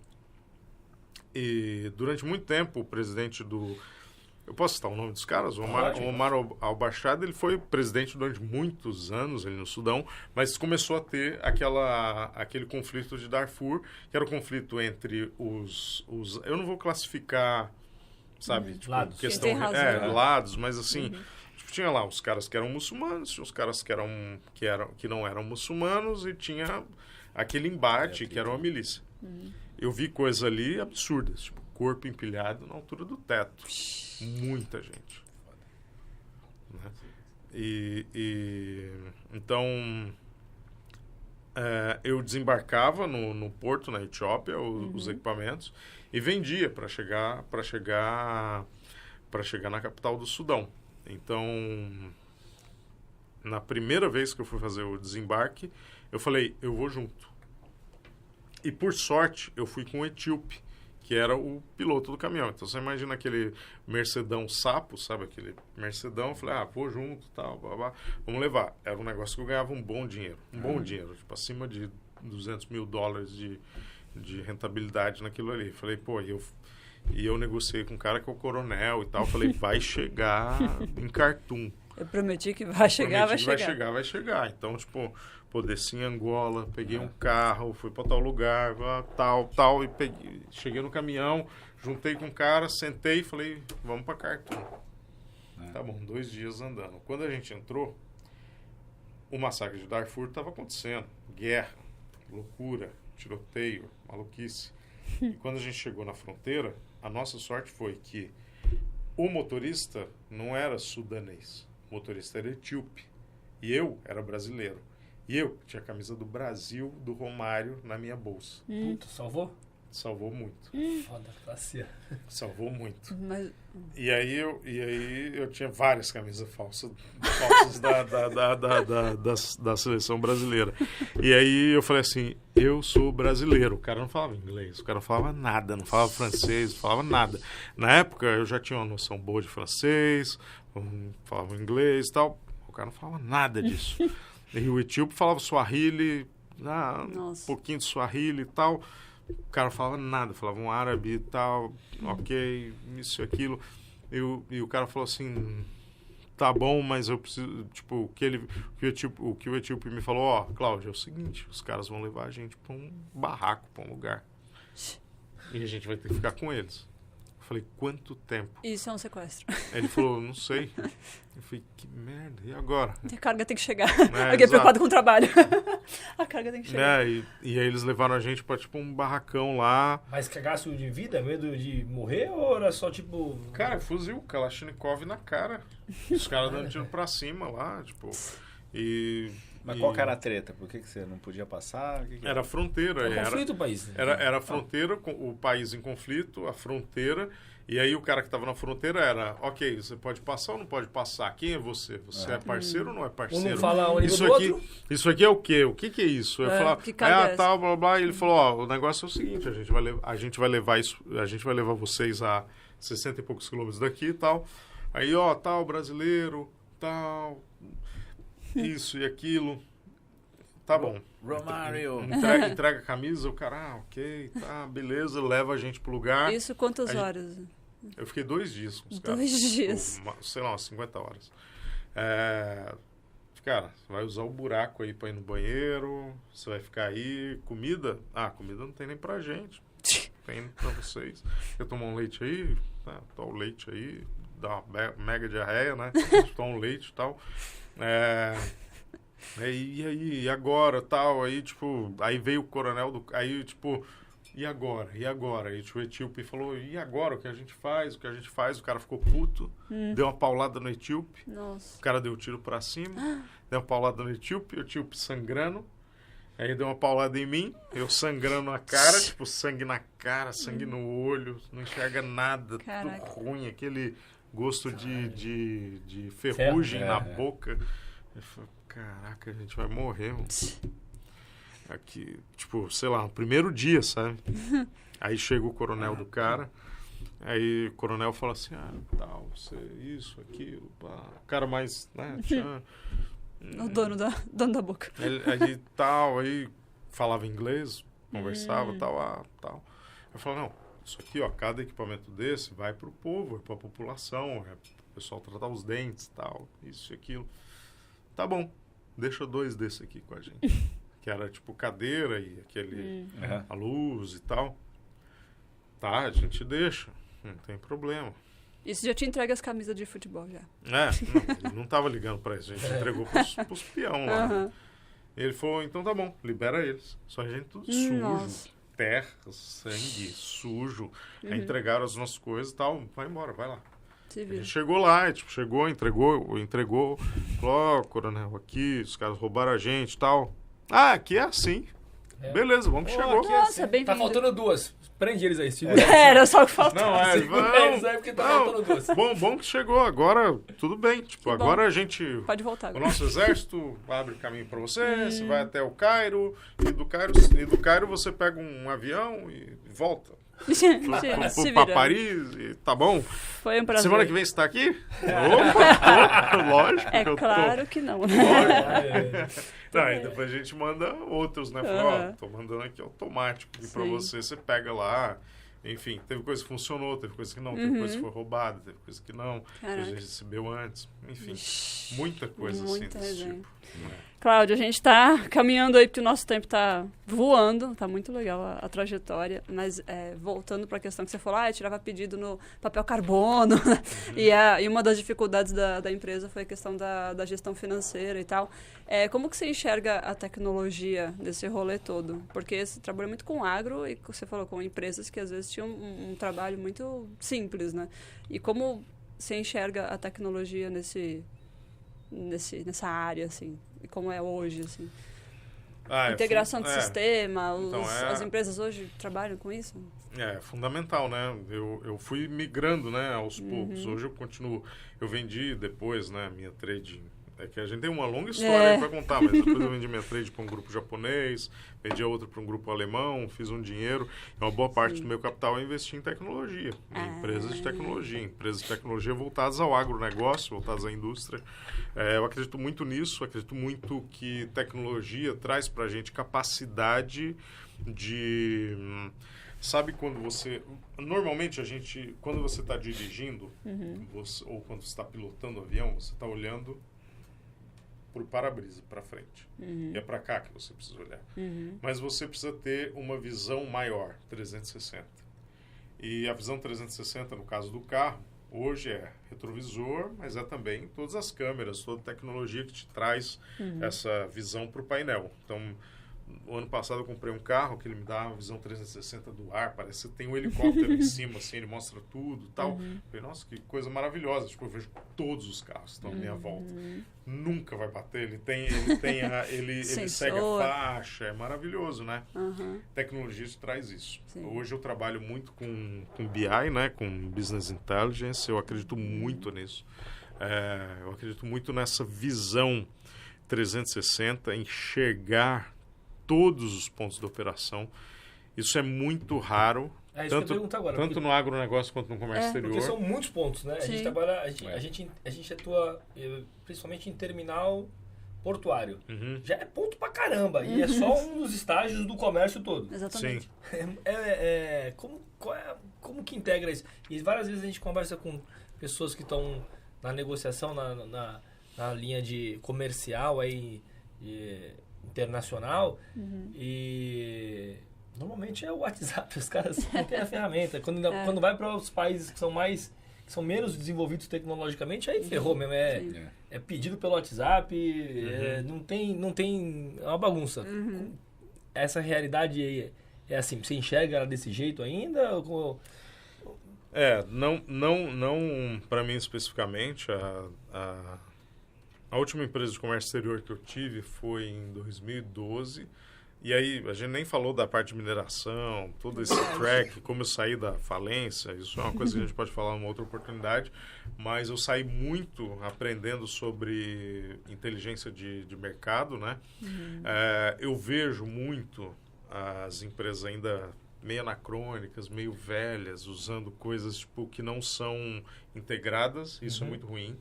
E durante muito tempo o presidente do... Eu posso citar o nome dos caras? O Omar al-Bashir, ele foi presidente durante muitos anos ali no Sudão, mas começou a ter aquele conflito de Darfur, que era o conflito entre os eu não vou classificar, sabe? Tipo, lados. Questão, lados, mas assim, tipo, tinha lá os caras que eram muçulmanos, tinha os caras que não eram muçulmanos e tinha aquele embate que era uma milícia. Eu vi coisas ali absurdas, tipo, corpo empilhado na altura do teto. Muita gente. Né? Então, eu desembarcava no porto, na Etiópia, os equipamentos, e vendia para chegar na capital do Sudão. Então, na primeira vez que eu fui fazer o desembarque, eu falei, eu vou junto. E, por sorte, eu fui com o etíope, que era o piloto do caminhão. Então, você imagina aquele Mercedão sapo, sabe? Aquele Mercedão. Eu falei, vou junto, tal, blá, blá. Vamos levar. Era um negócio que eu ganhava um bom dinheiro. Tipo, acima de $200 mil de rentabilidade naquilo ali. Falei, e eu negociei com um cara que é o coronel e tal. Falei, vai chegar em Khartoum. Eu prometi que vai chegar. Vai chegar. Então, tipo, desci em Angola, peguei um carro, fui para tal lugar, tal, e cheguei no caminhão, juntei com o cara, sentei e falei, vamos para Khartoum. Tá bom, 2 dias andando. Quando a gente entrou, o massacre de Darfur estava acontecendo. Guerra, loucura, tiroteio, maluquice. E quando a gente chegou na fronteira, a nossa sorte foi que o motorista não era sudanês. O motorista era etíope. E eu era brasileiro. E eu tinha a camisa do Brasil, do Romário, na minha bolsa. Puta, salvou? Salvou muito. Foda, classe. Salvou muito. Mas... E aí eu tinha várias camisas falsas da seleção brasileira. E aí eu falei assim, eu sou brasileiro. O cara não falava inglês, o cara não falava nada, não falava francês, não falava nada. Na época eu já tinha uma noção boa de francês, falava inglês e tal. O cara não falava nada disso. E o etíope falava Swahili, um pouquinho de Swahili e tal. O cara falava nada, falava um árabe e tal, ok, isso e aquilo. E o cara falou assim, tá bom, mas eu preciso, tipo, o que o etíope me falou, Cláudio, é o seguinte, os caras vão levar a gente pra um barraco, pra um lugar. E a gente vai ter que ficar com eles. Eu falei, quanto tempo? Isso é um sequestro. Aí ele falou, não sei. Eu falei, que merda, e agora? A carga tem que chegar. Alguém preocupado com o trabalho. A carga tem que chegar. E aí eles levaram a gente pra, tipo, um barracão lá. Mas cagaço de vida? Medo de morrer? Ou era só, tipo... Cara, fuzil, Kalashnikov na cara. Os caras dando tiro pra cima lá, tipo... Mas qual que era a treta? Por que você não podia passar? Era a fronteira. Era conflito o país. Né? Era a fronteira, o país em conflito, a fronteira. E aí o cara que estava na fronteira era, ok, você pode passar ou não pode passar? Quem é você? Você é parceiro ou não é parceiro? Um não fala o nível do outro? Isso aqui é o quê? O que é isso? Eu falava, tal, blá, blá. E ele falou, o negócio é o seguinte, a gente vai levar vocês a 60 e poucos quilômetros daqui e tal. Aí, tal, brasileiro, tal... Isso e aquilo. Tá bom. Romário. Entrega a camisa, o cara, ok, tá, beleza, leva a gente pro lugar. Isso quantas horas? Eu fiquei 2 dias com os caras. 2 dias. Sei lá, umas 50 horas. cara, você vai usar o buraco aí pra ir no banheiro, você vai ficar aí, comida? Ah, comida não tem nem pra gente, tem pra vocês. Quer tomar um leite aí? Tá, toma o leite aí, dá uma mega diarreia, né? Toma um leite e tal. E agora, tal, aí, tipo, aí veio o coronel aí, tipo, e agora? Aí, tipo, o etíope falou, e agora? O que a gente faz? O cara ficou puto, deu uma paulada no etíope, Nossa. O cara deu o tiro pra cima, deu uma paulada no etíope, o etíope sangrando, aí deu uma paulada em mim, eu sangrando na cara, tipo, sangue na cara, sangue no olho, não enxerga nada, Caraca. tudo ruim, aquele gosto de ferrugem na boca. Eu falei, caraca, a gente vai morrer, mano. Aqui, tipo, sei lá, no primeiro dia, sabe? Aí chega o coronel do cara, aí o coronel fala assim, tal, você, isso, aquilo, pá. O cara mais, né, O dono da boca. Aí tal, aí falava inglês, conversava, tal. Eu falei, não, isso aqui, ó, cada equipamento desse vai pro povo, é pra população, é pro pessoal tratar os dentes, tal, isso e aquilo. Tá bom, deixa 2 desse aqui com a gente. Que era tipo cadeira e aquele a luz e tal. Tá, a gente deixa, não tem problema. Isso já te entrega as camisas de futebol já. Ele não tava ligando pra isso, a gente entregou pros peão lá. Ele falou, então tá bom, libera eles. Só a gente tudo sujo, terra, sangue, sujo. Aí entregaram as nossas coisas e tal, vai embora, vai lá. A gente chegou lá, tipo, entregou, falou, coronel, aqui, os caras roubaram a gente e tal. Aqui é assim. Beleza, vamos que chegou. Nossa, bem-vindo. Tá faltando 2. Prende eles aí, segura. Era só o que faltava. Eles aí porque tá faltando 2. Bom que chegou, agora tudo bem. Tipo, agora a gente... Pode voltar agora. O nosso exército abre caminho pra você, você vai até o Cairo, e do Cairo você pega um avião e volta. Pra Paris, e tá bom? Foi um prazer. Semana que vem você tá aqui? Opa, lógico que eu tô. Claro que não. Aí depois a gente manda outros, né? Falou, tô mandando aqui automático aqui pra você pega lá. Enfim, teve coisa que funcionou, teve coisa que não, teve coisa que foi roubada, teve coisa que não, que a gente recebeu antes. Enfim, muita coisa assim desse tipo. Cláudia, a gente está caminhando aí porque o nosso tempo está voando, está muito legal a trajetória, mas voltando para a questão que você falou, eu tirava pedido no papel carbono, e uma das dificuldades da empresa foi a questão da gestão financeira e tal. Como que você enxerga a tecnologia desse rolê todo? Porque você trabalha muito com agro e você falou com empresas que às vezes tinham um trabalho muito simples, né? E como você enxerga a tecnologia nessa área, assim? E como é hoje, assim? Integração de sistema, as empresas hoje trabalham com isso? É fundamental, né? Eu fui migrando, né, aos poucos. Hoje eu continuo... Eu vendi depois, né, minha trade... É que a gente tem uma longa história aí pra contar, mas depois eu vendi minha trade para um grupo japonês, vendi a outra para um grupo alemão, fiz um dinheiro. Uma boa parte do meu capital eu investi em tecnologia, em empresas de tecnologia voltadas ao agronegócio, voltadas à indústria. Eu acredito muito nisso, acredito muito que tecnologia traz pra gente capacidade de... Sabe quando você... Normalmente quando você está dirigindo, ou quando você está pilotando o avião, você está olhando pro para-brisa, para frente. E é para cá que você precisa olhar. Mas você precisa ter uma visão maior, 360. E a visão 360, no caso do carro, hoje é retrovisor, mas é também todas as câmeras, toda a tecnologia que te traz essa visão para o painel. Então, o ano passado eu comprei um carro que ele me dá uma visão 360 do ar, parece que tem um helicóptero em cima, assim, ele mostra tudo e tal. Falei, nossa, que coisa maravilhosa. Tipo, eu vejo todos os carros que estão à minha volta. Nunca vai bater, ele segue a faixa, é maravilhoso, né? Tecnologia te traz isso. Hoje eu trabalho muito com BI, né? Com Business Intelligence, eu acredito muito nisso. Eu acredito muito nessa visão 360, enxergar todos os pontos de operação. Isso é muito raro, tanto no agronegócio quanto no comércio exterior. Porque são muitos pontos, né? A gente atua principalmente em terminal portuário. Já é ponto pra caramba. E é só um dos estágios do comércio todo. Exatamente. Como que integra isso? E várias vezes a gente conversa com pessoas que estão na negociação, na linha de comercial aí, internacional, e normalmente é o WhatsApp, os caras não têm a ferramenta. Quando vai para os países que são menos desenvolvidos tecnologicamente, aí ferrou mesmo, é pedido pelo WhatsApp, não tem, é uma bagunça. Essa realidade é assim, você enxerga ela desse jeito ainda? Não para mim especificamente, a última empresa de comércio exterior que eu tive foi em 2012, e aí a gente nem falou da parte de mineração, todo esse track, como eu saí da falência, isso é uma coisa que a gente pode falar numa outra oportunidade, mas eu saí muito aprendendo sobre inteligência de mercado, né? Eu vejo muito as empresas ainda meio anacrônicas, meio velhas, usando coisas tipo, que não são integradas, isso é muito ruim.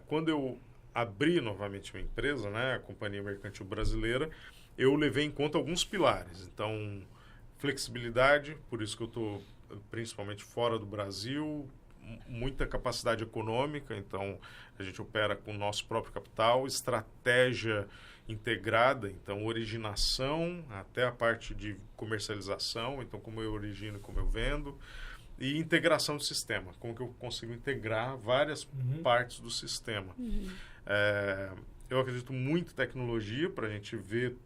Quando eu abri novamente minha empresa, né, a Companhia Mercantil Brasileira, eu levei em conta alguns pilares. Então, flexibilidade, por isso que eu estou principalmente fora do Brasil, muita capacidade econômica, então a gente opera com o nosso próprio capital, estratégia integrada, então originação até a parte de comercialização, então como eu origino e como eu vendo, e integração do sistema, como que eu consigo integrar várias partes do sistema. Eu acredito muito em tecnologia para a gente ver,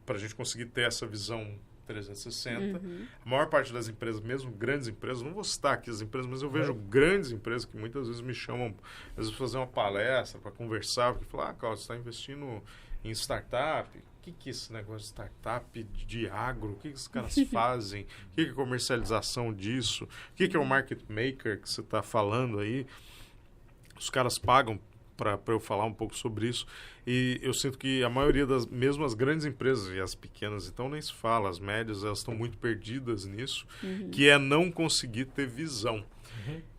para a gente conseguir ter essa visão 360. A maior parte das empresas, mesmo grandes empresas, não vou citar aqui as empresas, mas eu vejo grandes empresas que muitas vezes me chamam, às vezes, fazer uma palestra para conversar, porque falam, Carlos, você está investindo em startup? O que é esse negócio de startup de agro? O que esses caras fazem? O que é comercialização disso? O que é o market maker que você está falando aí? Os caras pagam para eu falar um pouco sobre isso, e eu sinto que a maioria mesmo as grandes empresas e as pequenas, então nem se fala, as médias, elas estão muito perdidas nisso, que é não conseguir ter visão.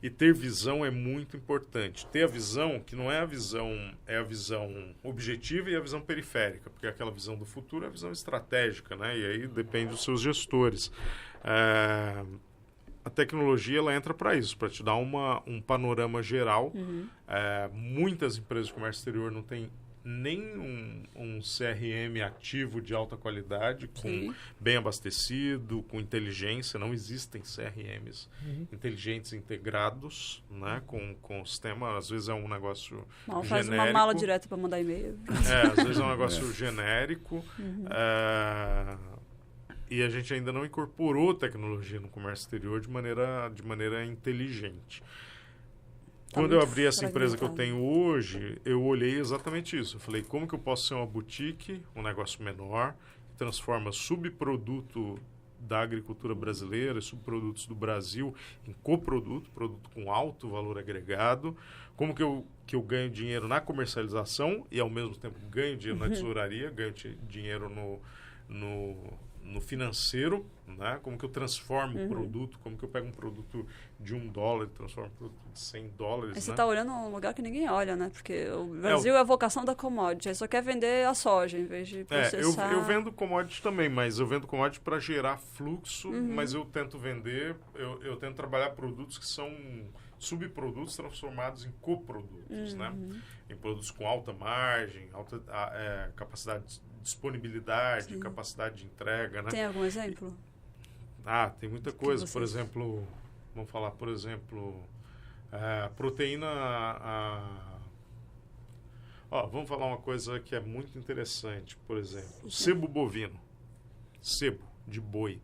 E ter visão é muito importante. Ter a visão, que não é a visão objetiva e a visão periférica, porque aquela visão do futuro é a visão estratégica, né? E aí depende dos seus gestores. A tecnologia ela entra para isso, para te dar um panorama geral. Muitas empresas de comércio exterior não têm nem um CRM ativo de alta qualidade, bem abastecido, com inteligência. Não existem CRMs inteligentes integrados, né, com o sistema. Às vezes é um negócio genérico. Faz uma mala direta para mandar e-mail. Às vezes é um negócio genérico. E a gente ainda não incorporou tecnologia no comércio exterior de maneira inteligente. Quando eu abri essa empresa que eu tenho hoje, eu olhei exatamente isso. Eu falei, como que eu posso ser uma boutique, um negócio menor, que transforma subproduto da agricultura brasileira, subprodutos do Brasil, em coproduto, produto com alto valor agregado. Como que eu ganho dinheiro na comercialização e, ao mesmo tempo, ganho dinheiro na tesouraria, ganho dinheiro no financeiro, né? Como que eu transformo o produto, como que eu pego um produto de $1 e transformo um produto de $100. Aí você está olhando um lugar que ninguém olha, né? Porque o Brasil é a vocação da commodity, aí só quer vender a soja em vez de processar. Eu vendo commodity também, mas eu vendo commodity para gerar fluxo, mas eu tento vender, eu tento trabalhar produtos que são subprodutos transformados em coprodutos, né? Em produtos com alta margem, alta capacidade de disponibilidade, capacidade de entrega, né? Tem algum exemplo? Tem muita coisa. Por exemplo, vamos falar, proteína... vamos falar uma coisa que é muito interessante, por exemplo, sebo bovino. Sebo de boi.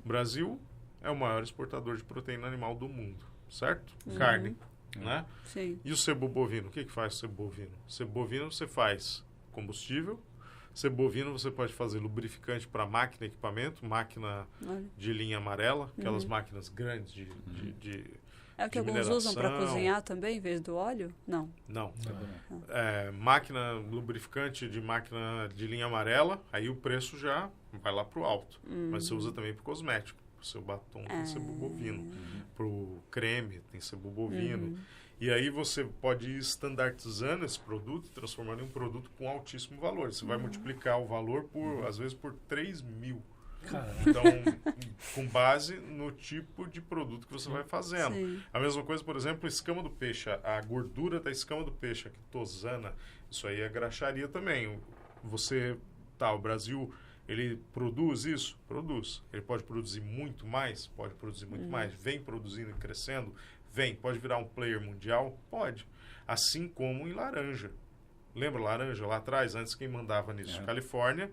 O Brasil é o maior exportador de proteína animal do mundo, certo? Carne, né? Sim. E o sebo bovino? O que faz o sebo bovino? O sebo bovino você faz combustível. Sebo bovino você pode fazer lubrificante para máquina e equipamento, máquina de linha amarela, aquelas máquinas grandes de É o que alguns usam para cozinhar também, em vez do óleo? Não. Máquina lubrificante de máquina de linha amarela, aí o preço já vai lá para o alto. Mas você usa também para o cosmético. Para o seu batom tem sebo bovino. Para o creme tem sebo bovino. E aí você pode ir estandartizando esse produto, transformando em um produto com altíssimo valor. Você vai multiplicar o valor, às vezes, por 3.000. Então, com base no tipo de produto que você vai fazendo. Sim. A mesma coisa, por exemplo, escama do peixe. A gordura da escama do peixe, a quitosana, isso aí é graxaria também. O Brasil, ele produz isso? Produz. Ele pode produzir muito mais? Pode produzir muito mais. Vem produzindo e crescendo? Vem. Pode virar um player mundial? Pode. Assim como em laranja. Lembra laranja lá atrás? Antes quem mandava nisso? Califórnia.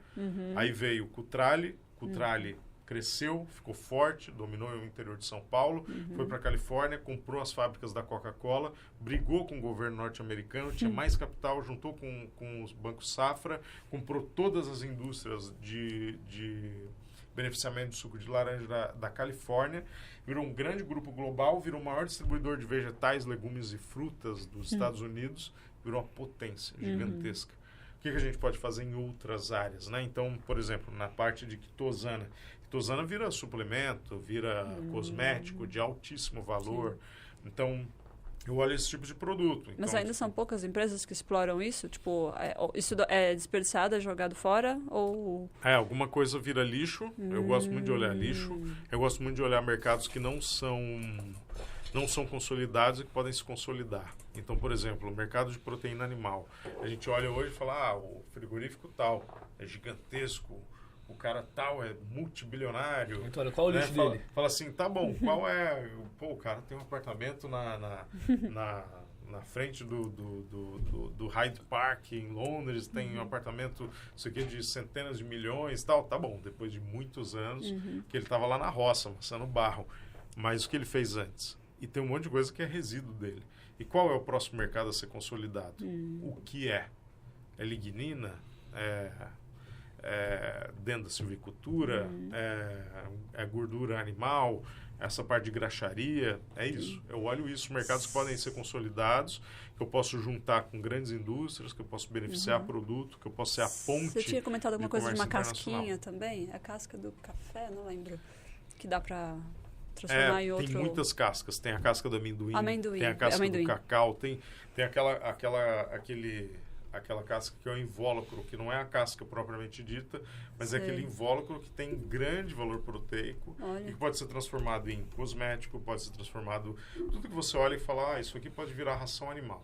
Aí veio Cutrale. Cutrale cresceu, ficou forte, dominou o interior de São Paulo, foi para a Califórnia, comprou as fábricas da Coca-Cola, brigou com o governo norte-americano, tinha mais capital, juntou com os bancos Safra, comprou todas as indústrias de beneficiamento de suco de laranja da Califórnia, virou um grande grupo global, virou o maior distribuidor de vegetais, legumes e frutas dos Estados Unidos, virou uma potência gigantesca. O que a gente pode fazer em outras áreas, né? Então, por exemplo, na parte de quitosana. Quitosana vira suplemento, vira cosmético de altíssimo valor. Sim. Então, eu olho esse tipo de produto. Então, mas ainda são poucas empresas que exploram isso? Tipo, isso é desperdiçado, é jogado fora? Ou... alguma coisa vira lixo. Eu gosto muito de olhar lixo. Eu gosto muito de olhar mercados que não são consolidados e que podem se consolidar. Então, por exemplo, o mercado de proteína animal. A gente olha hoje e fala, o frigorífico tal é gigantesco, o cara tal é multibilionário. Então, olha, qual o lixo dele? Fala assim, tá bom, qual é... Pô, o cara tem um apartamento na frente do Hyde Park, em Londres, tem um apartamento, isso aqui, de centenas de milhões e tal. Tá bom, depois de muitos anos que ele estava lá na roça, amassando barro. Mas o que ele fez antes? E tem um monte de coisa que é resíduo dele. E qual é o próximo mercado a ser consolidado? O que é? É lignina? Dentro da silvicultura? É gordura animal? Essa parte de graxaria? É isso. Eu olho isso. Mercados que podem ser consolidados, que eu posso juntar com grandes indústrias, que eu posso beneficiar produto, que eu posso ser a ponte. Você tinha comentado alguma coisa de uma casquinha também? A casca do café, não lembro. Que dá para... transformar em outro... Tem muitas cascas. Tem a casca do amendoim. Tem a casca do cacau. Tem aquela casca que é o invólucro, que não é a casca propriamente dita, mas é aquele invólucro que tem grande valor proteico. Olha. E que pode ser transformado em cosmético, pode ser transformado... Tudo que você olha e fala, isso aqui pode virar ração animal.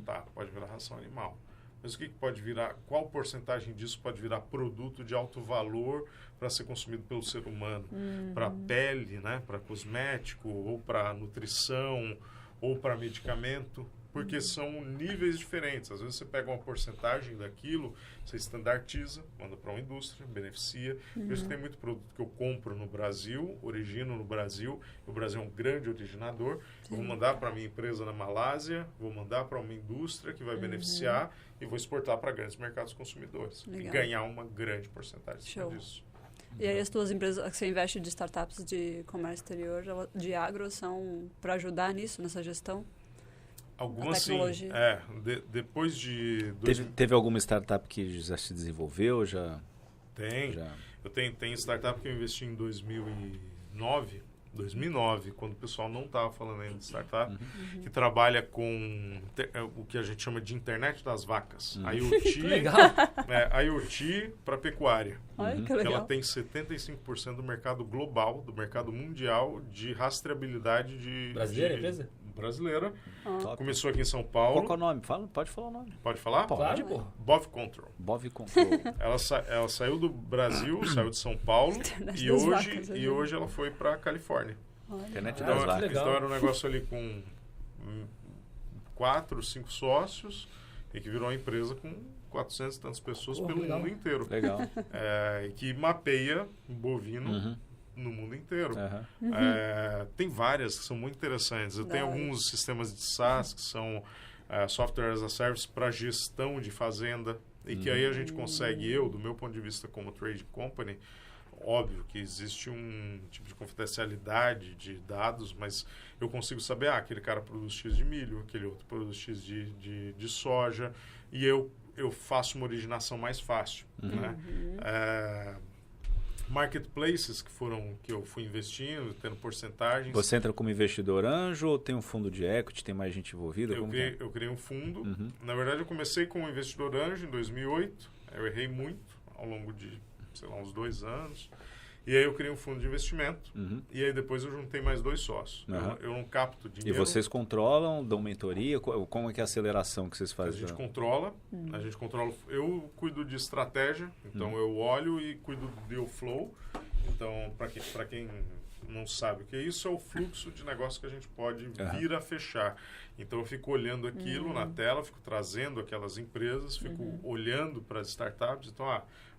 Tá, pode virar ração animal. Mas o que pode virar, qual porcentagem disso pode virar produto de alto valor para ser consumido pelo ser humano? Para pele, né? Para cosmético, ou para nutrição, ou para medicamento? Porque são níveis diferentes. Às vezes você pega uma porcentagem daquilo, você estandartiza, manda para uma indústria, beneficia. Por isso que tem muito produto que eu compro no Brasil, origino no Brasil. O Brasil é um grande originador. Eu vou mandar para a minha empresa na Malásia, vou mandar para uma indústria que vai beneficiar e vou exportar para grandes mercados consumidores. Legal. E ganhar uma grande porcentagem disso. E aí as tuas empresas que você investe de startups de comércio exterior, de agro, são para ajudar nisso, nessa gestão? Algumas sim. Depois de... Teve alguma startup que já se desenvolveu? Tem. Eu tenho startup que eu investi em 2009, quando o pessoal não estava falando ainda de startup, que trabalha com o que a gente chama de internet das vacas. IoT, legal. IoT para pecuária. Que legal. Ela tem 75% do mercado global, do mercado mundial de rastreabilidade de... Brasileira, empresa? Brasileira. Começou aqui em São Paulo. Qual é o nome? Pode falar o nome. Pode falar? Pode, pô. Bovicontrol. Bovicontrol. Ela saiu do Brasil, saiu de São Paulo e hoje ela foi para a Califórnia. Internet das vacas. Então era um negócio ali com 4, 5 sócios e que virou uma empresa com 400 e tantas pessoas pelo mundo inteiro. Legal. E que mapeia bovino no mundo inteiro. Tem várias que são muito interessantes. Eu tenho alguns sistemas de SaaS que são software as a service para gestão de fazenda e que aí a gente consegue, do meu ponto de vista como trade company, óbvio que existe um tipo de confidencialidade de dados, mas eu consigo saber, aquele cara produz X de milho, aquele outro produz X de soja, e eu faço uma originação mais fácil, né? Marketplaces que eu fui investindo, tendo porcentagens. Você entra como investidor anjo ou tem um fundo de equity, tem mais gente envolvida? Eu criei um fundo. Na verdade, eu comecei como investidor anjo em 2008. Eu errei muito ao longo de, uns 2 anos. E aí eu criei um fundo de investimento, e aí depois eu juntei mais 2 sócios. Eu não capto dinheiro. E vocês controlam, dão mentoria? Como é que é a aceleração que vocês fazem? A gente controla, eu cuido de estratégia, então eu olho e cuido do deal flow. Então, para quem não sabe o que é isso, é o fluxo de negócio que a gente pode vir a fechar. Então, eu fico olhando aquilo na tela, fico trazendo aquelas empresas, fico olhando para as startups. Então,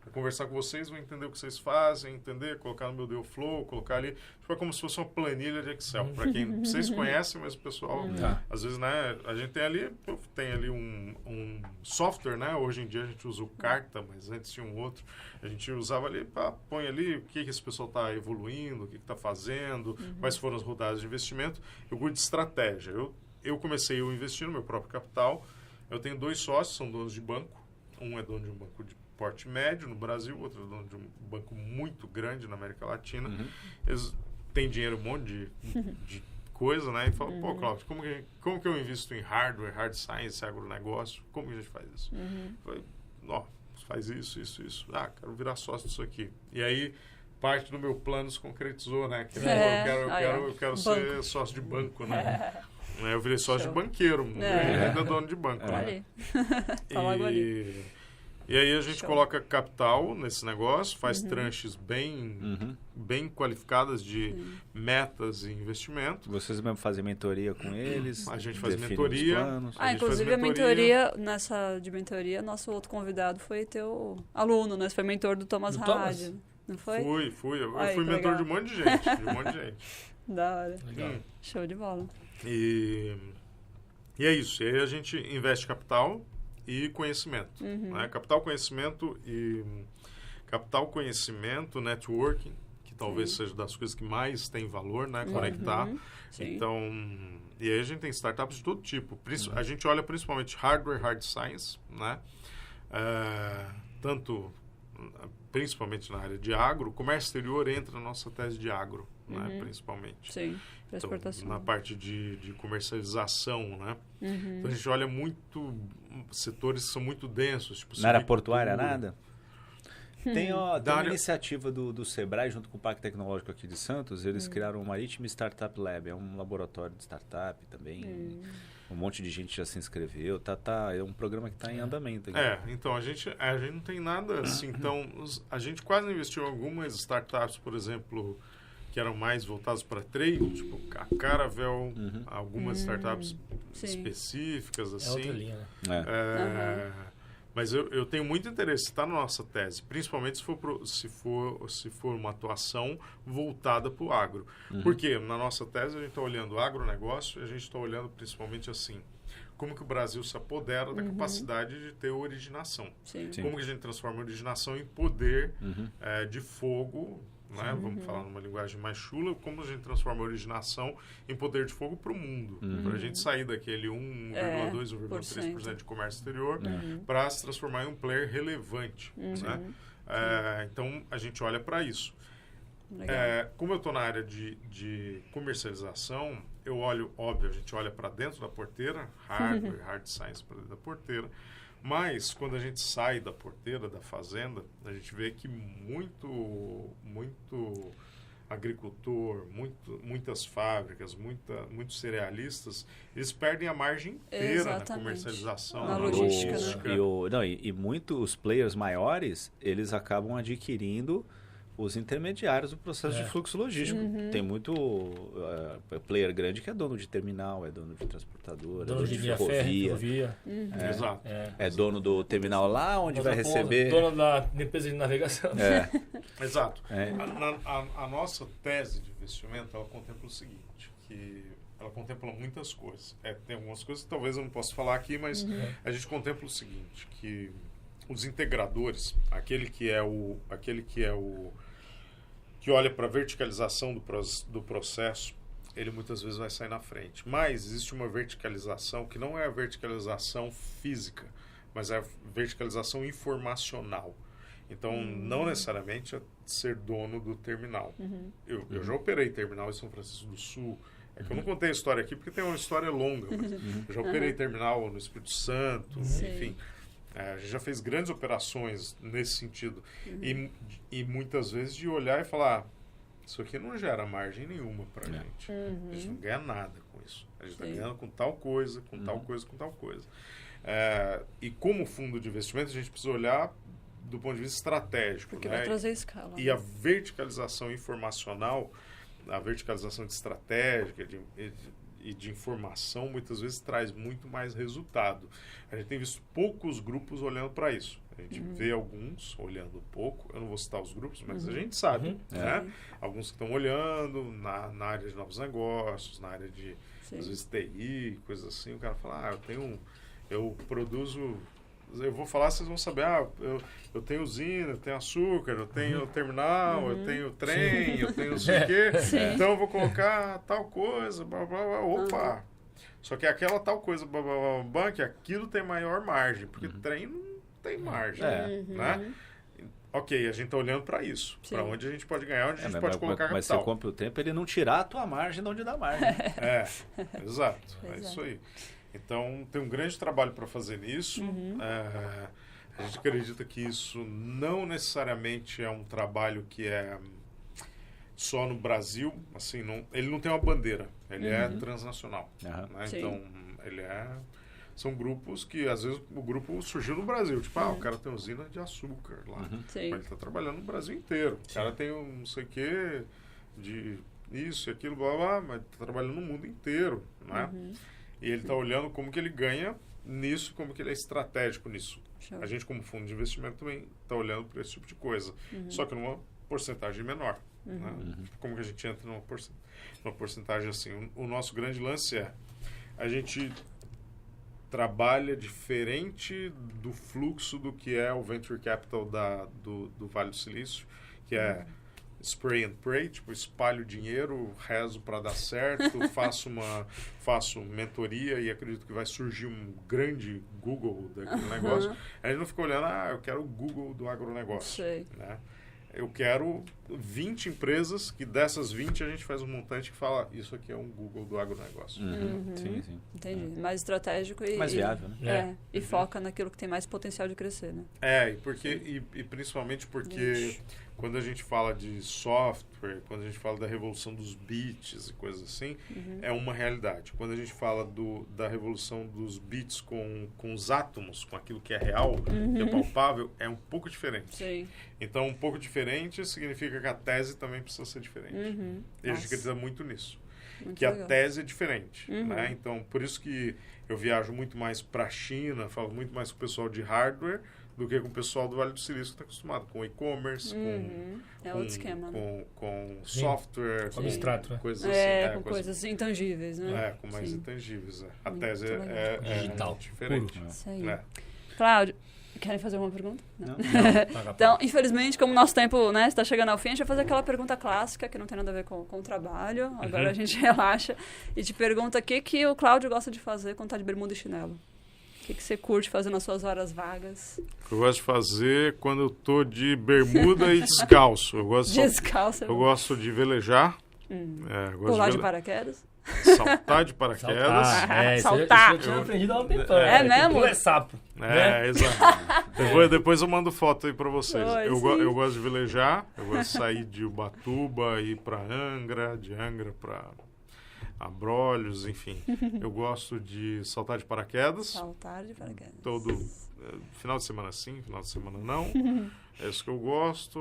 vou conversar com vocês, vou entender o que vocês fazem, colocar no meu deal flow, colocar ali. Tipo, é como se fosse uma planilha de Excel. Para quem vocês conhecem, mas o pessoal, às vezes, né, a gente tem ali um software, né? Hoje em dia a gente usa o Carta, mas antes tinha um outro. A gente usava ali, põe ali o que esse pessoal está evoluindo, o que está fazendo, quais foram as rodadas de investimento. Eu cuido de estratégia. Eu comecei a investir no meu próprio capital. Eu tenho 2 sócios, são donos de banco. Um é dono de um banco de porte médio no Brasil, outro é dono de um banco muito grande na América Latina. Eles têm dinheiro, um monte de coisa, né? E falam, pô, Cláudio, como que eu invisto em hardware, hard science, agronegócio? Como que a gente faz isso? Eu falei, faz isso. Quero virar sócio disso aqui. E aí, parte do meu plano se concretizou, né? Eu quero ser sócio de banco, né? Eu virei sócio de banqueiro, ainda dono de banco. Né? E aí a gente coloca capital nesse negócio, faz tranches bem qualificadas de metas e investimento. Vocês mesmo fazem mentoria com eles? A gente faz mentoria. Inclusive a mentoria, nessa de mentoria, nosso outro convidado foi teu aluno, né? Você foi mentor do Thomas Hardy, não foi? Fui. Eu fui mentor de um monte de gente, Da hora. Show de bola. E é isso. E aí a gente investe capital e conhecimento. Né? Capital, conhecimento, networking, que talvez seja das coisas que mais tem valor, né? Conectar. Então, e aí a gente tem startups de todo tipo. A gente olha principalmente hardware, hard science, né? Principalmente na área de agro. Comércio exterior entra na nossa tese de agro, né? Principalmente. Sim, para exportação. Na parte de comercialização, né? Então, a gente olha muito setores que são muito densos. Tipo, na área portuária, nada? Tem uma iniciativa do Sebrae, junto com o Parque Tecnológico aqui de Santos, eles criaram o Maritime Startup Lab, é um laboratório de startup também. Um monte de gente já se inscreveu, é um programa que está em andamento. Aqui. Então a gente não tem nada assim, então a gente quase investiu em algumas startups, por exemplo, que eram mais voltadas para trade, tipo a Caravel, algumas startups específicas, assim. É outra linha, né? Mas eu tenho muito interesse, está na nossa tese, principalmente se for uma atuação voltada para o agro. Porque na nossa tese a gente está olhando o agronegócio e a gente está olhando principalmente assim, como que o Brasil se apodera da capacidade de ter originação. Como que a gente transforma a originação em poder de fogo, né? Vamos falar numa linguagem mais chula, como a gente transforma a originação em poder de fogo para o mundo. Para a gente sair daquele 1,2%, 1,3% de comércio exterior para se transformar em um player relevante. Né? Então, a gente olha para isso. Como eu estou na área de comercialização, eu olho, óbvio, a gente olha para dentro da porteira, hardware, hard science para dentro da porteira. Mas, quando a gente sai da porteira, da fazenda, a gente vê que muito agricultor, muitas fábricas, muitos cerealistas, eles perdem a margem inteira na comercialização, na logística. E muitos players maiores, eles acabam adquirindo os intermediários do processo de fluxo logístico. Tem muito player grande que é dono de terminal, é dono de transportadora, dono de ferrovia. Exato. É dono do terminal lá onde vai receber... Dono da empresa de navegação. Exato. A nossa tese de investimento, ela contempla o seguinte, que ela contempla muitas coisas. Tem algumas coisas que talvez eu não possa falar aqui, mas a gente contempla o seguinte, que os integradores, aquele que olha para a verticalização do processo, ele muitas vezes vai sair na frente. Mas existe uma verticalização que não é a verticalização física, mas é a verticalização informacional. Então, não necessariamente é ser dono do terminal. Eu já operei terminal em São Francisco do Sul. É que eu não contei a história aqui porque tem uma história longa. Mas eu já operei terminal no Espírito Santo, enfim. A gente já fez grandes operações nesse sentido. E muitas vezes de olhar e falar, isso aqui não gera margem nenhuma para a gente. A gente não ganha nada com isso. A gente está ganhando com tal coisa, com tal coisa, com tal coisa. E como fundo de investimento, a gente precisa olhar do ponto de vista estratégico. Porque né? vai trazer escala. E a verticalização informacional, a verticalização de estratégica e de informação, muitas vezes traz muito mais resultado. A gente tem visto poucos grupos olhando para isso. A gente vê alguns olhando um pouco, eu não vou citar os grupos, mas a gente sabe, né? Alguns que estão olhando na área de novos negócios, na área de, às vezes, TI, coisas assim. O cara fala, eu produzo... Eu vou falar, vocês vão saber, eu tenho usina, eu tenho açúcar, eu tenho terminal, eu tenho trem, eu tenho não sei o quê, então eu vou colocar tal coisa, blá, blá, blá, opa. Só que aquela tal coisa, blá, blá, blá, blá, que aquilo tem maior margem, porque trem não tem margem, né? Ok, a gente está olhando para isso, para onde a gente pode ganhar, onde a gente pode colocar capital. Mas você compra o tempo, ele não tirar a tua margem de onde dá margem. Exato, é isso aí. Então, tem um grande trabalho para fazer nisso. A gente acredita que isso não necessariamente é um trabalho que é só no Brasil. Assim, ele não tem uma bandeira, ele é transnacional. Né? Então, são grupos que, às vezes, o grupo surgiu no Brasil. Tipo, o cara tem usina de açúcar lá. Mas ele está trabalhando no Brasil inteiro. O cara tem um não sei o quê de isso e aquilo, blá, blá, mas está trabalhando no mundo inteiro, né? E ele está olhando como que ele ganha nisso, como que ele é estratégico nisso. A gente, como fundo de investimento, também está olhando para esse tipo de coisa. Só que numa porcentagem menor. Né? Como que a gente entra numa porcentagem assim? O nosso grande lance a gente trabalha diferente do fluxo do que é o Venture Capital do Vale do Silício, que é spray and pray, tipo, espalho dinheiro, rezo para dar certo, faço mentoria e acredito que vai surgir um grande Google daquele negócio. A gente não fica olhando, eu quero o Google do agronegócio. Né? Eu quero 20 empresas, que dessas 20 a gente faz um montante que fala, isso aqui é um Google do agronegócio. Sim, sim. Entendi. Mais estratégico e... Mais viável, né? E foca naquilo que tem mais potencial de crescer, né? E principalmente porque quando a gente fala de software, quando a gente fala da revolução dos bits e coisas assim, é uma realidade. Quando a gente fala da revolução dos bits com os átomos, com aquilo que é real, que é palpável, é um pouco diferente. Sim. Então, um pouco diferente significa que a tese também precisa ser diferente. E a gente acredita muito nisso. Que legal. A tese é diferente. Né? Então, por isso que eu viajo muito mais para a China, falo muito mais com o pessoal de hardware, do que com o pessoal do Vale do Silício que está acostumado com e-commerce, com software, com abstrato, né? Coisas assim. Com coisas intangíveis, né? Com mais intangíveis. A tese é digital, diferente. Isso aí. Cláudio, querem fazer alguma pergunta? Não. Então, infelizmente, como o nosso tempo está chegando ao fim, a gente vai fazer aquela pergunta clássica, que não tem nada a ver com o trabalho. Agora a gente relaxa e te pergunta o que o Cláudio gosta de fazer quando está de bermuda e chinelo. O que você curte fazer nas suas horas vagas? O que eu gosto de fazer quando eu tô de bermuda e descalço. Eu gosto de velejar. Pular de paraquedas? Saltar de paraquedas. Saltar. Eu tinha aprendido há um tempão. É mesmo? Pula é sapo. Exato. Depois eu mando foto aí pra vocês. Eu gosto de velejar. Eu gosto de sair de Ubatuba, ir pra Angra, de Angra pra Abrolhos, enfim. Eu gosto de saltar de paraquedas. Saltar de paraquedas. Todo final de semana sim, final de semana não. É isso que eu gosto.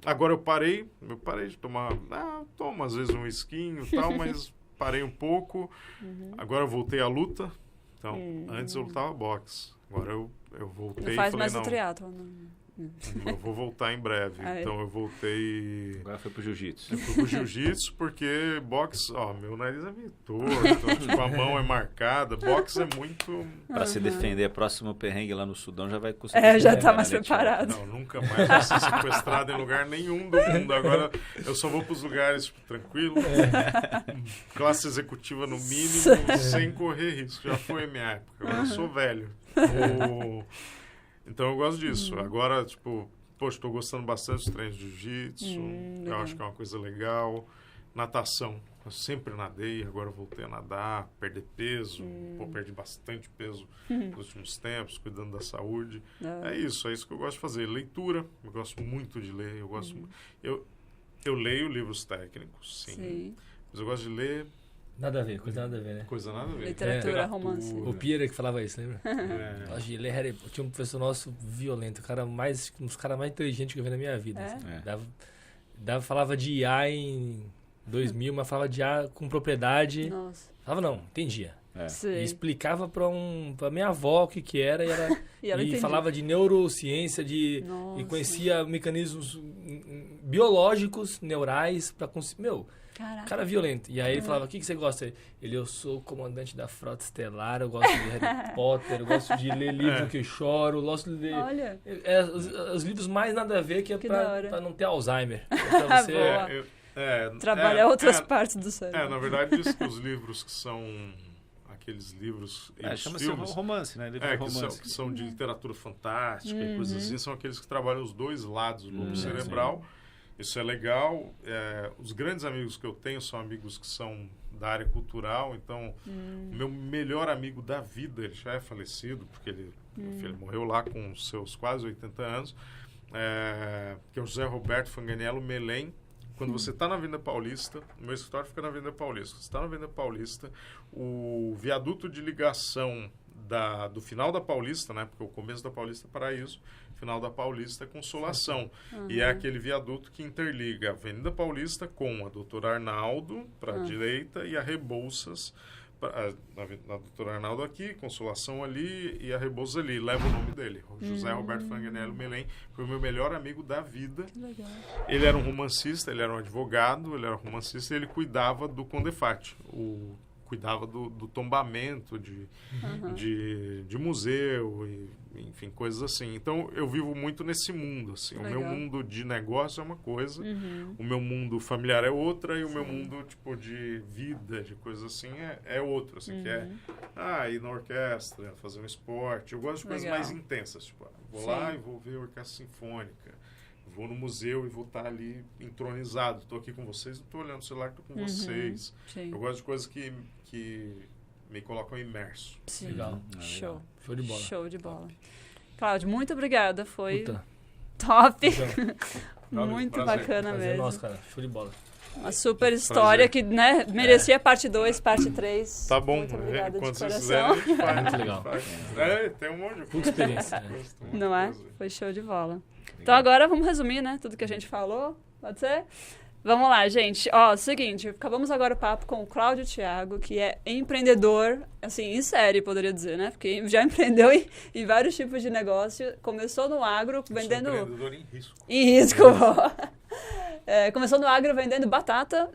Agora eu parei de tomar... tomo às vezes um esquinho e tal, mas parei um pouco. Agora eu voltei à luta. Então, antes eu lutava boxe. Agora eu voltei e falei, mais o triatlon, eu vou voltar em breve. Então eu voltei... Agora foi pro jiu-jitsu. Eu fui pro jiu-jitsu porque boxe... meu nariz é meio torto, tipo, a mão é marcada. Boxe é muito... Pra se defender, próximo perrengue lá no Sudão já vai conseguir... já tá mais preparado. Não, nunca mais vai ser sequestrado em lugar nenhum do mundo. Agora eu só vou pros lugares tranquilo. Classe executiva no mínimo, sem correr risco. Já foi a minha época. Agora eu sou velho. Então eu gosto disso. Agora, estou gostando bastante dos treinos de jiu-jitsu. Eu acho que é uma coisa legal. Natação. Eu sempre nadei, agora eu voltei a nadar, perder peso. Perdi bastante peso nos últimos tempos, cuidando da saúde. É isso que eu gosto de fazer. Leitura, eu gosto muito de ler. Eu leio livros técnicos, sim. Mas eu gosto de ler... Nada a ver, coisa nada a ver, né? Coisa nada a ver. Literatura, romance. O Pierre que falava isso, lembra? Eu gosto de ler Harry Potter. Tinha um professor nosso violento, um dos caras mais inteligentes que eu vi na minha vida. Assim. Falava de IA em 2000, mas falava de IA com propriedade. Nossa. Falava não, entendia. E explicava pra minha avó o que era e falava de neurociência, e conhecia mecanismos biológicos, neurais, pra conseguir... Cara violento. E aí ele falava, o que você gosta? Eu sou o comandante da Frota Estelar, eu gosto de Harry Potter, eu gosto de ler livro que eu choro, eu gosto de ler... Olha. Os livros mais nada a ver, que é pra não ter Alzheimer. Pra você... Trabalhar outras partes do cérebro. Na verdade, diz que os livros que são... aqueles livros e os filmes... romance, né? Que são de literatura fantástica e coisas assim, são aqueles que trabalham os dois lados do lobo cerebral. Sim. Isso é legal. Os grandes amigos que eu tenho são amigos que são da área cultural. Então, o meu melhor amigo da vida, ele já é falecido, porque ele morreu lá com seus quase 80 anos, que é o José Roberto Fanganiello Melém. Quando você está na Avenida Paulista, o meu escritório fica na Avenida Paulista. Você está na Avenida Paulista, o viaduto de ligação do final da Paulista, né? Porque o começo da Paulista é Paraíso, o final da Paulista é Consolação. E é aquele viaduto que interliga a Avenida Paulista com a Doutor Arnaldo para a direita e a Rebouças, a Doutor Arnaldo aqui, Consolação ali e a Rebouças ali. Leva o nome dele, José Roberto Fanganiello Melém. Foi o meu melhor amigo da vida. Que legal. Ele era um romancista, ele era um advogado, ele era um romancista e ele cuidava do Condefate, cuidava do tombamento de museu, enfim, coisas assim. Então, eu vivo muito nesse mundo, assim. O meu mundo de negócio é uma coisa, o meu mundo familiar é outra, e o meu mundo, tipo, de vida, de coisas assim, é outro, assim, que é ir na orquestra, fazer um esporte. Eu gosto de coisas mais intensas, tipo, vou lá e vou ver a orquestra sinfônica. Vou no museu e vou estar ali entronizado. Estou aqui com vocês, não estou olhando o celular, estou com vocês. Sim. Eu gosto de coisas que me colocam imerso. Sim. Legal. Show. Show de bola. Show de bola. Cláudio, muito obrigada. Foi top. Muito bacana mesmo. Nossa, cara. Show de bola. Uma super história que, né, merecia parte 2, parte 3. Tá bom. Muito obrigada quando de vocês coração. quiserem, Muito legal. Tem um monte de Puta experiência. Não é? Foi show de bola. Então agora vamos resumir, né? Tudo que a gente falou. Pode ser? Vamos lá, gente. Seguinte, acabamos agora o papo com o Cláudio Thiago, que é empreendedor, assim, em série, poderia dizer, né? Porque já empreendeu em vários tipos de negócio. Começou no agro, vendendo... empreendedor em risco. Em risco. Começou no agro vendendo batata,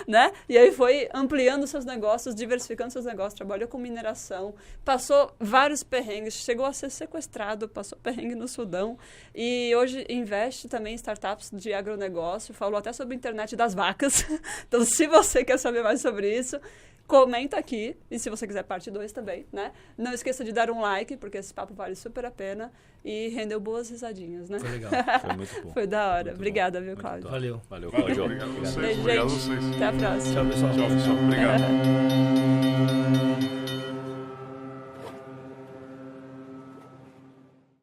né? E aí foi ampliando seus negócios, diversificando seus negócios, trabalhou com mineração, passou vários perrengues, chegou a ser sequestrado, passou perrengue no Sudão e hoje investe também em startups de agronegócio, falou até sobre a internet das vacas. Então, se você quer saber mais sobre isso, comenta aqui, e se você quiser parte 2 também, né? Não esqueça de dar um like, porque esse papo vale super a pena e rendeu boas risadinhas, né? Foi legal. Foi muito bom. Foi da hora. Muito Obrigada, bom. viu, Cláudio? Valeu. Valeu, Cláudio. Obrigado a vocês. Beijo, Obrigado a gente. vocês. Até a próxima. Tchau, pessoal. Tchau, pessoal. Obrigado.